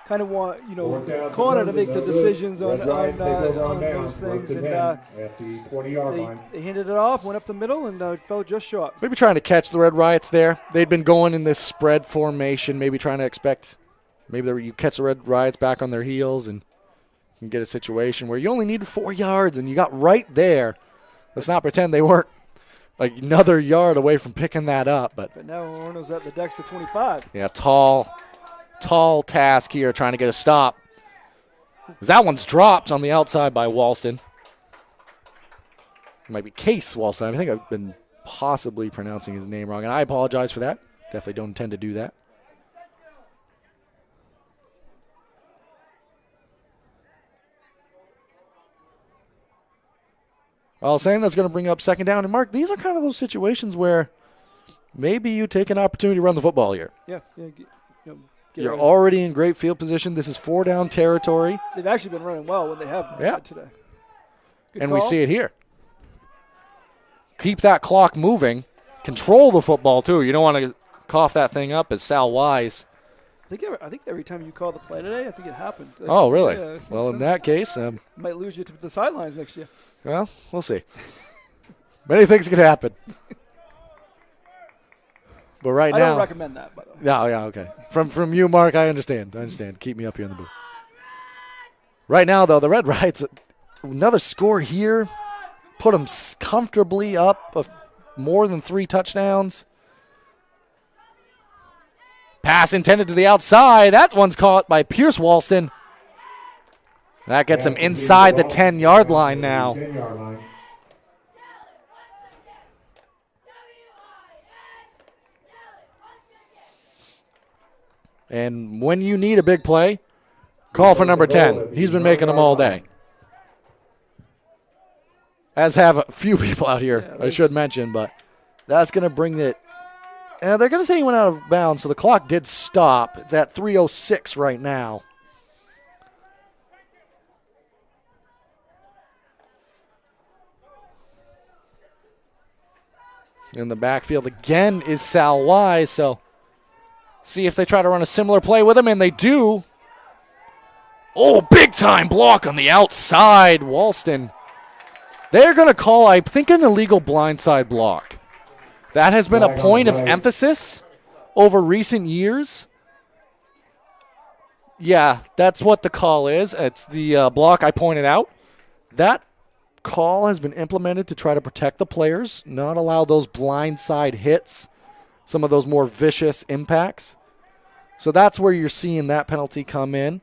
[SPEAKER 3] kind of want, Connor to make the decisions on those things. And
[SPEAKER 2] at the 20-yard line.
[SPEAKER 3] they handed it off, went up the middle, and fell just short.
[SPEAKER 1] Maybe trying to catch the Red Riots there. They'd been going in this spread formation, maybe trying to expect, you catch the Red Riots back on their heels and you can get a situation where you only needed 4 yards and you got right there. Let's not pretend they weren't like another yard away from picking that up. But
[SPEAKER 3] now Orono's at the Dexter 25.
[SPEAKER 1] Yeah, tall task here trying to get a stop. That one's dropped on the outside by Walston. It might be Case Walston. I think I've been possibly pronouncing his name wrong, and I apologize for that. Definitely don't intend to do that. I was saying that's going to bring up 2nd down. And, Mark, these are kind of those situations where maybe you take an opportunity to run the football here.
[SPEAKER 3] Yeah.
[SPEAKER 1] You're already in great field position. This is 4-down territory.
[SPEAKER 3] They've actually been running well when they have today. Good
[SPEAKER 1] and
[SPEAKER 3] call.
[SPEAKER 1] we see it here. Keep that clock moving. Control the football, too. You don't want to cough that thing up as Sal Wise.
[SPEAKER 3] I think every time you call the play today, I think it happened.
[SPEAKER 1] Oh, really?
[SPEAKER 3] Yeah,
[SPEAKER 1] well, in that case.
[SPEAKER 3] Might lose you to the sidelines next year.
[SPEAKER 1] Well, we'll see. Many things can happen. But right now.
[SPEAKER 3] I don't recommend that, by the way.
[SPEAKER 1] Yeah, okay. From you, Mark, I understand. Keep me up here in the booth. Right now, though, the Red Riots, another score here. Put them comfortably up of more than 3 touchdowns. Pass intended to the outside. That one's caught by Pierce Walston. That gets him inside the 10-yard line now. And when you need a big play, call for number 10. He's been making them all day. As have a few people out here, I should mention, but that's going to bring it They're going to say he went out of bounds, so the clock did stop. It's at 3:06 right now. In the backfield again is Sal Wise, so see if they try to run a similar play with him, and they do. Oh, big time block on the outside, Walston. They're going to call, I think, an illegal blindside block. That has been a point of emphasis over recent years. Yeah, that's what the call is. It's the block I pointed out. That call has been implemented to try to protect the players, not allow those blindside hits, some of those more vicious impacts. So that's where you're seeing that penalty come in.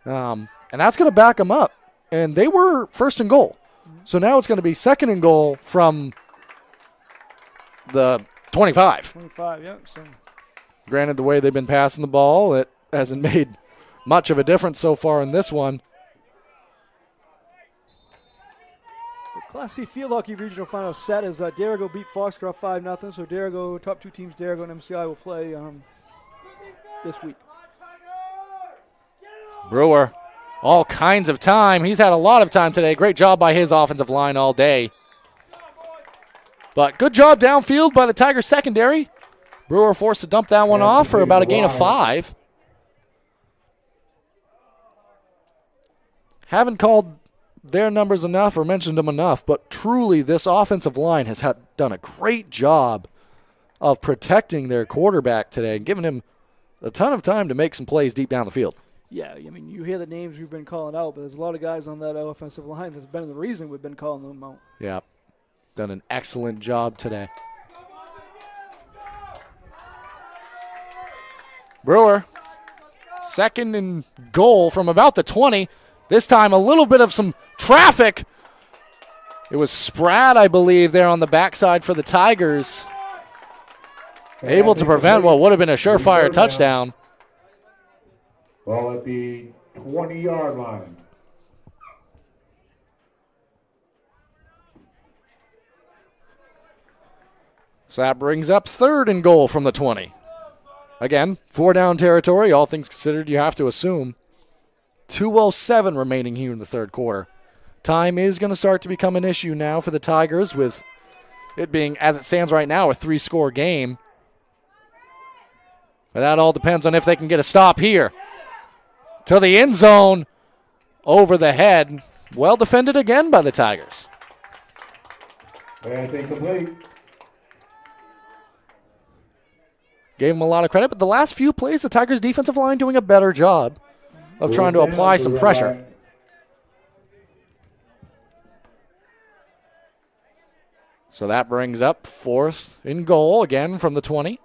[SPEAKER 1] And that's going to back them up. And they were first and goal. So now it's going to be second and goal from the 25.
[SPEAKER 3] 25, yeah. So.
[SPEAKER 1] Granted, the way they've been passing the ball, it hasn't made much of a difference so far in this one.
[SPEAKER 3] The Class C Field Hockey Regional Final set as Derigo beat Foxcroft 5-0. So Derigo, top two teams, Derigo and MCI, will play this week.
[SPEAKER 1] Brewer, all kinds of time. He's had a lot of time today. Great job by his offensive line all day. But good job downfield by the Tigers secondary. Brewer forced to dump that one off for about a gain of 5. Haven't called their numbers enough or mentioned them enough, but truly this offensive line has done a great job of protecting their quarterback today and giving him a ton of time to make some plays deep down the field.
[SPEAKER 3] Yeah, I mean, you hear the names we've been calling out, but there's a lot of guys on that offensive line that's been the reason we've been calling them out.
[SPEAKER 1] Yeah, done an excellent job today. Brewer, second and goal from about the 20. This time a little bit of some traffic. It was Spratt, I believe, there on the backside for the Tigers. Able to prevent what would have been a surefire touchdown.
[SPEAKER 2] Ball at the 20-yard line.
[SPEAKER 1] So that brings up third and goal from the 20. Again, 4-down territory, all things considered, you have to assume. 2:07 remaining here in the third quarter. Time is going to start to become an issue now for the Tigers, with it being, as it stands right now, a 3-score game. But that all depends on if they can get a stop here. To the end zone, over the head. Well defended again by the Tigers.
[SPEAKER 2] Pass incomplete.
[SPEAKER 1] Gave them a lot of credit, but the last few plays, the Tigers' defensive line doing a better job of trying to apply some pressure. So that brings up fourth and goal again from the 20.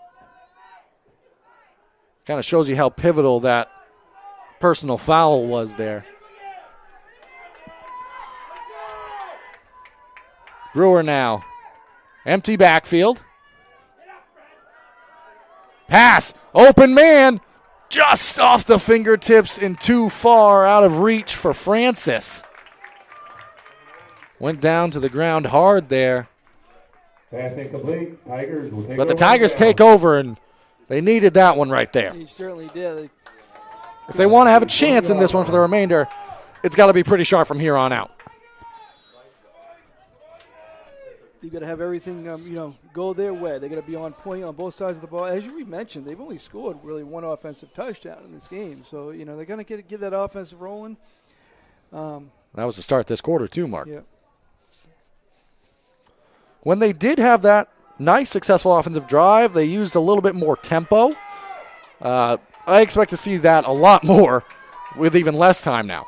[SPEAKER 1] Kind of shows you how pivotal that personal foul was there. Brewer now. Empty backfield. Pass. Open man. Just off the fingertips and too far out of reach for Francis. Went down to the ground hard there.
[SPEAKER 2] Pass incomplete. Tigers will take
[SPEAKER 1] But the
[SPEAKER 2] over
[SPEAKER 1] Tigers
[SPEAKER 2] now.
[SPEAKER 1] take over, and they needed that one right there.
[SPEAKER 3] He certainly did.
[SPEAKER 1] If they want to have a chance in this one for the remainder, it's got to be pretty sharp from here on out.
[SPEAKER 3] They've got to have everything, go their way. They're going to be on point on both sides of the ball. As you mentioned, they've only scored really one offensive touchdown in this game. So, they're going to get that offense rolling.
[SPEAKER 1] That was the start this quarter too, Mark.
[SPEAKER 3] Yeah.
[SPEAKER 1] When they did have that nice, successful offensive drive, they used a little bit more tempo. I expect to see that a lot more with even less time now.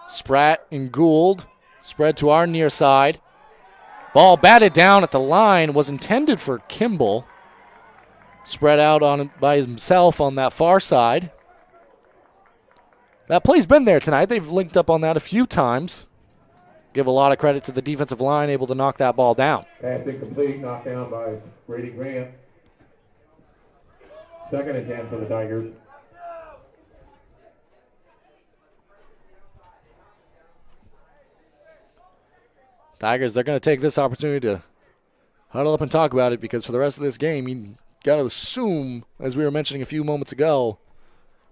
[SPEAKER 1] Spratt and Gould spread to our near side. Ball batted down at the line, was intended for Kimball. Spread out on by himself on that far side. That play's been there tonight. They've linked up on that a few times. Give a lot of credit to the defensive line, able to knock that ball down.
[SPEAKER 2] Pass incomplete, knocked down by Brady Grant. Second and 10 for the Tigers.
[SPEAKER 1] Tigers, they're going to take this opportunity to huddle up and talk about it, because for the rest of this game, you got to assume, as we were mentioning a few moments ago,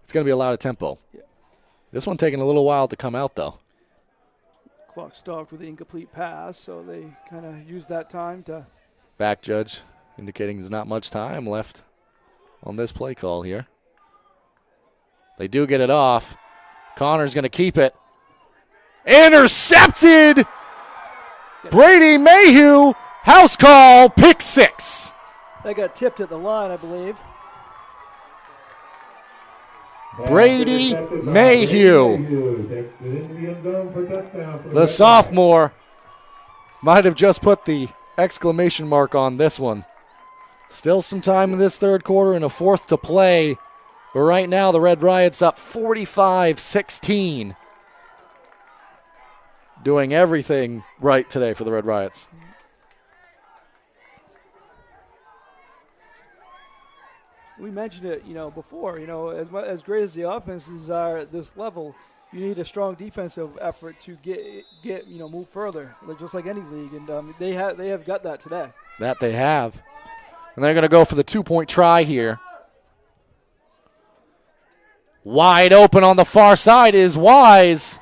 [SPEAKER 1] it's going to be a lot of tempo.
[SPEAKER 3] Yeah.
[SPEAKER 1] This one taking a little while to come out, though.
[SPEAKER 3] Clock stopped with the incomplete pass, so they kind of used that time to.
[SPEAKER 1] Back judge indicating there's not much time left on this play call here. They do get it off. Connor's going to keep it. Intercepted! Brady Mayhew, house call, pick 6.
[SPEAKER 3] They got tipped at the line, I believe.
[SPEAKER 1] Brady Mayhew, the sophomore, might have just put the exclamation mark on this one. Still some time in this third quarter and a fourth to play. But right now the Red Riots up 45-16. Doing everything right today for the Red Riots.
[SPEAKER 3] We mentioned it, before. As great as the offenses are at this level, you need a strong defensive effort to get move further, just like any league, and they have got that today.
[SPEAKER 1] That they have, and they're going to go for the 2-point try here. Wide open on the far side is Wise.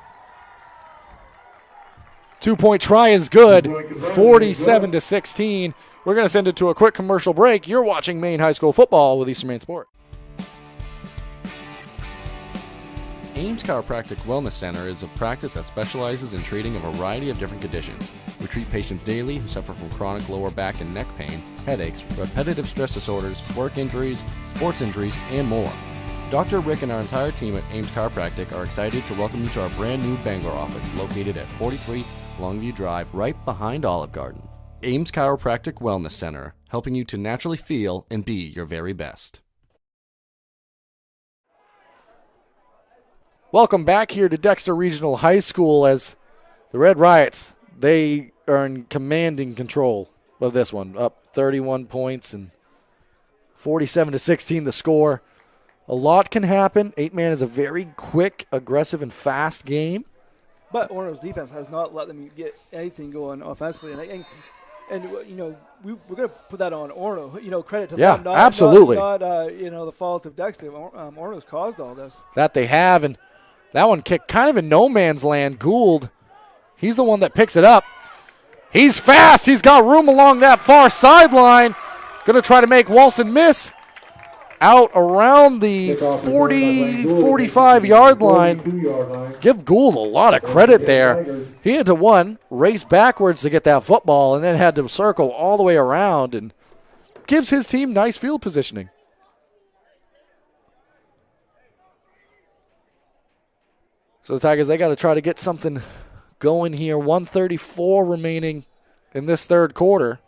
[SPEAKER 1] 2-point try is good. 47-16. We're going to send it to a quick commercial break. You're watching Maine High School football with Eastern Maine Sport.
[SPEAKER 5] Ames Chiropractic Wellness Center is a practice that specializes in treating a variety of different conditions. We treat patients daily who suffer from chronic lower back and neck pain, headaches, repetitive stress disorders, work injuries, sports injuries, and more. Dr. Rick and our entire team at Ames Chiropractic are excited to welcome you to our brand new Bangor office located at 43 Longview Drive, right behind Olive Garden. Ames Chiropractic Wellness Center, helping you to naturally feel and be your very best.
[SPEAKER 1] Welcome back here to Dexter Regional High School, as the Red Riots, they are in commanding control of this one. Up 31 points and 47-16 the score. A lot can happen. 8-man is a very quick, aggressive, and fast game.
[SPEAKER 3] But Orono's defense has not let them get anything going offensively. And we're going to put that on Orono. Credit to them. Not,
[SPEAKER 1] absolutely.
[SPEAKER 3] Not the fault of Dexter. Orono's caused all this.
[SPEAKER 1] That they have, and that one kicked kind of in no man's land. Gould, he's the one that picks it up. He's fast. He's got room along that far sideline. Going to try to make Walston miss. Out around the 45-yard line. Give Gould a lot of credit there. He had to, race backwards to get that football and then had to circle all the way around, and gives his team nice field positioning. So the Tigers, they got to try to get something going here. 1:34 remaining in this third quarter.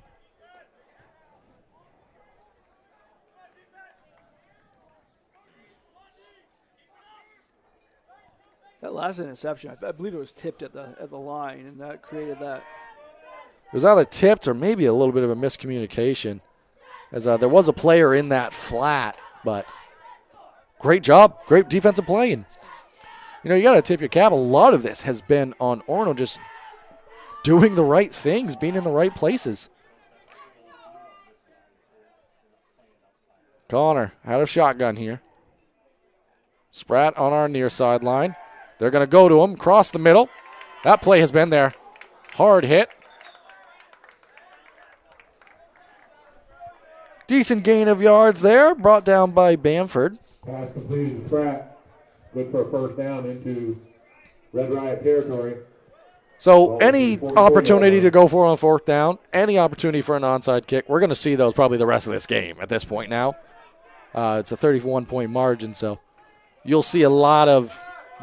[SPEAKER 3] That last interception, I believe it was tipped at the line, and that created that.
[SPEAKER 1] It was either tipped or maybe a little bit of a miscommunication, as there was a player in that flat, but great job, great defensive play. And, you got to tip your cap. A lot of this has been on Orono just doing the right things, being in the right places. Connor out of shotgun here. Spratt on our near sideline. They're going to go to him, cross the middle. That play has been there. Hard hit. Decent gain of yards there, brought down by Bamford.
[SPEAKER 2] Pass completed to Spratt. Good for a first down into Red Riot territory.
[SPEAKER 1] So any opportunity to go for on fourth down, any opportunity for an onside kick, we're going to see those probably the rest of this game at this point now. It's a 31-point margin, so you'll see a lot of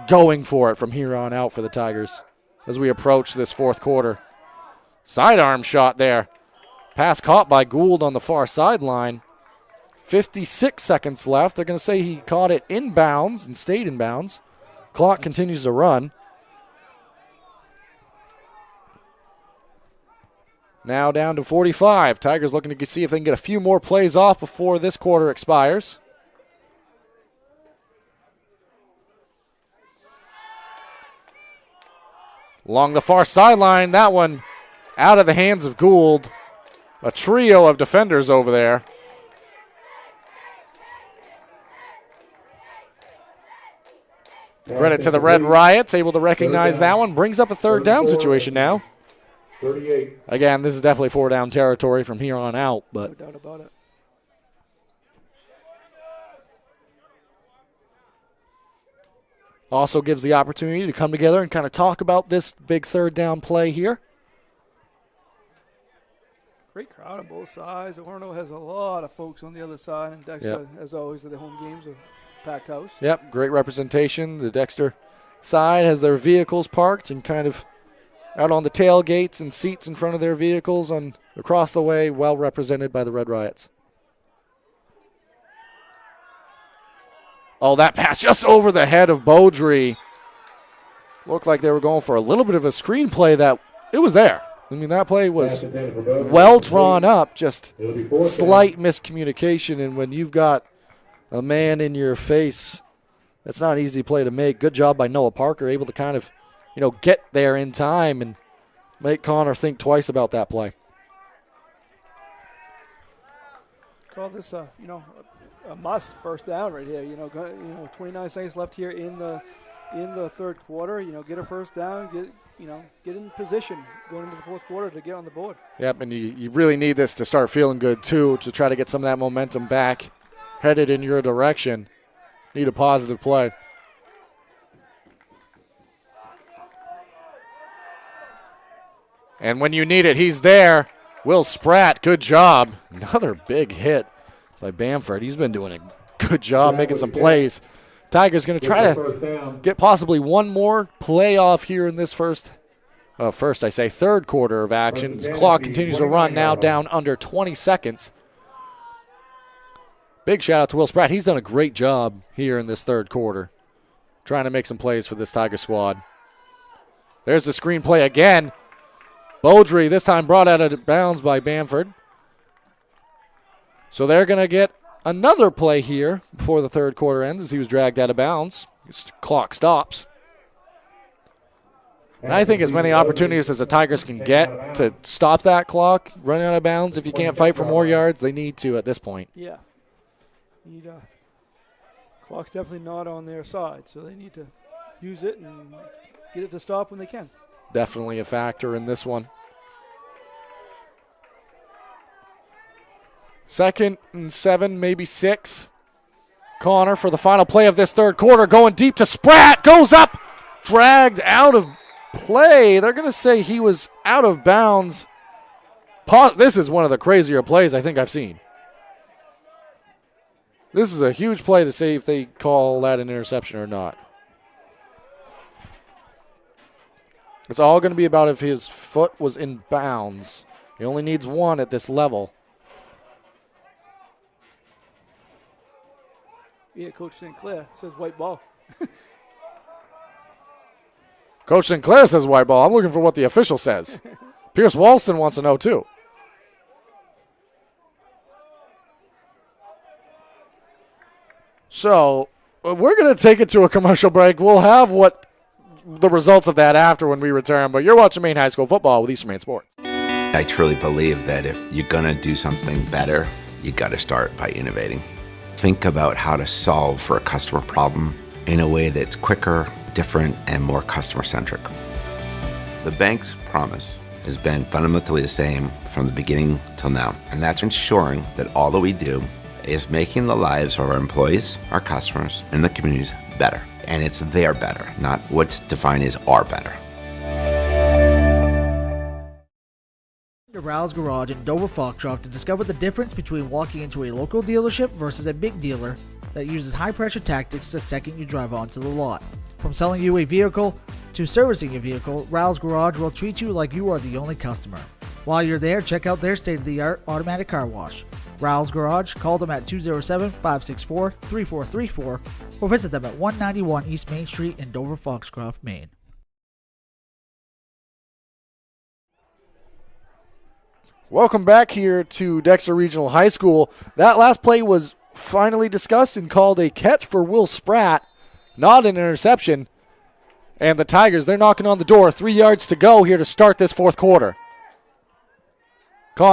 [SPEAKER 1] going for it from here on out for the Tigers as we approach this fourth quarter. Sidearm shot there. Pass caught by Gould on the far sideline. 56 seconds left. They're going to say he caught it inbounds and stayed inbounds. Clock continues to run. Now down to 45. Tigers looking to see if they can get a few more plays off before this quarter expires. Along the far sideline, that one out of the hands of Gould. a trio of defenders over there. Credit to the Red Riots, able to recognize that one. Brings up a third down situation now.
[SPEAKER 2] 38.
[SPEAKER 1] Again, this is definitely 4-down territory from here on out, but
[SPEAKER 3] No doubt about it.
[SPEAKER 1] also gives the opportunity to come together and kind of talk about this big third down play here.
[SPEAKER 3] Great crowd on both sides. Orono has a lot of folks on the other side, and Dexter, as always, at the home games, a packed house.
[SPEAKER 1] Yep, great representation. The Dexter side has their vehicles parked and kind of out on the tailgates and seats in front of their vehicles on across the way, well represented by the Red Riots. Oh, that pass just over the head of Beaudry. Looked like they were going for a little bit of a screenplay that it was there. I mean, that play was well drawn up, just slight miscommunication. And when you've got a man in your face, that's not an easy play to make. Good job by Noah Parker, able to kind of, get there in time and make Connor think twice about that play.
[SPEAKER 3] Call this, a must first down right here. 29 seconds left here in the third quarter. Get a first down, get in position going into the fourth quarter to get on the board.
[SPEAKER 1] Yep, and you really need this to start feeling good too, to try to get some of that momentum back, headed in your direction. Need a positive play. And when you need it, he's there. Will Spratt, good job. Another big hit by Bamford. He's been doing a good job making some plays. Tigers going to try to get possibly one more playoff here in this third quarter of action. The clock continues to run, now down under 20 seconds. Big shout out to Will Spratt. He's done a great job here in this third quarter, trying to make some plays for this Tiger squad. There's the screenplay again. Beaudry this time brought out of bounds by Bamford. So they're going to get another play here before the third quarter ends as he was dragged out of bounds. Clock stops. And I think as many opportunities as the Tigers can get to stop that clock running out of bounds, if you can't fight for more yards, they need to at this point.
[SPEAKER 3] Yeah. Clock's definitely not on their side, so they need to use it and get it to stop when they can.
[SPEAKER 1] Definitely a factor in this one. 2nd and 7, maybe 6. Connor for the final play of this third quarter, going deep to Spratt, goes up, dragged out of play. They're going to say he was out of bounds. This is one of the crazier plays I think I've seen. This is a huge play to see if they call that an interception or not. It's all going to be about if his foot was in bounds. He only needs one at this level.
[SPEAKER 3] Yeah, Coach St. Clair says white ball.
[SPEAKER 1] Coach Sinclair says white ball. I'm looking for what the official says. Pierce Walston wants to know too. So we're going to take it to a commercial break. We'll have the results of that after when we return. But you're watching Maine High School football with Eastern Maine Sports.
[SPEAKER 6] I truly believe that if you're going to do something better, you got to start by innovating. Think about how to solve for a customer problem in a way that's quicker, different, and more customer-centric. The bank's promise has been fundamentally the same from the beginning till now, and that's ensuring that all that we do is making the lives of our employees, our customers, and the communities better. And it's their better, not what's defined as our better.
[SPEAKER 4] To Ral's Garage in Dover Foxcroft to discover the difference between walking into a local dealership versus a big dealer that uses high-pressure tactics the second you drive onto the lot. From selling you a vehicle to servicing your vehicle, Ral's Garage will treat you like you are the only customer. While you're there, check out their state-of-the-art automatic car wash. Ral's Garage, call them at 207-564-3434 or visit them at 191 East Main Street in Dover Foxcroft, Maine.
[SPEAKER 1] Welcome back here to Dexter Regional High School. That last play was finally discussed and called a catch for Will Spratt, not an interception. And the Tigers, they're knocking on the door. 3 yards to go here to start this fourth quarter.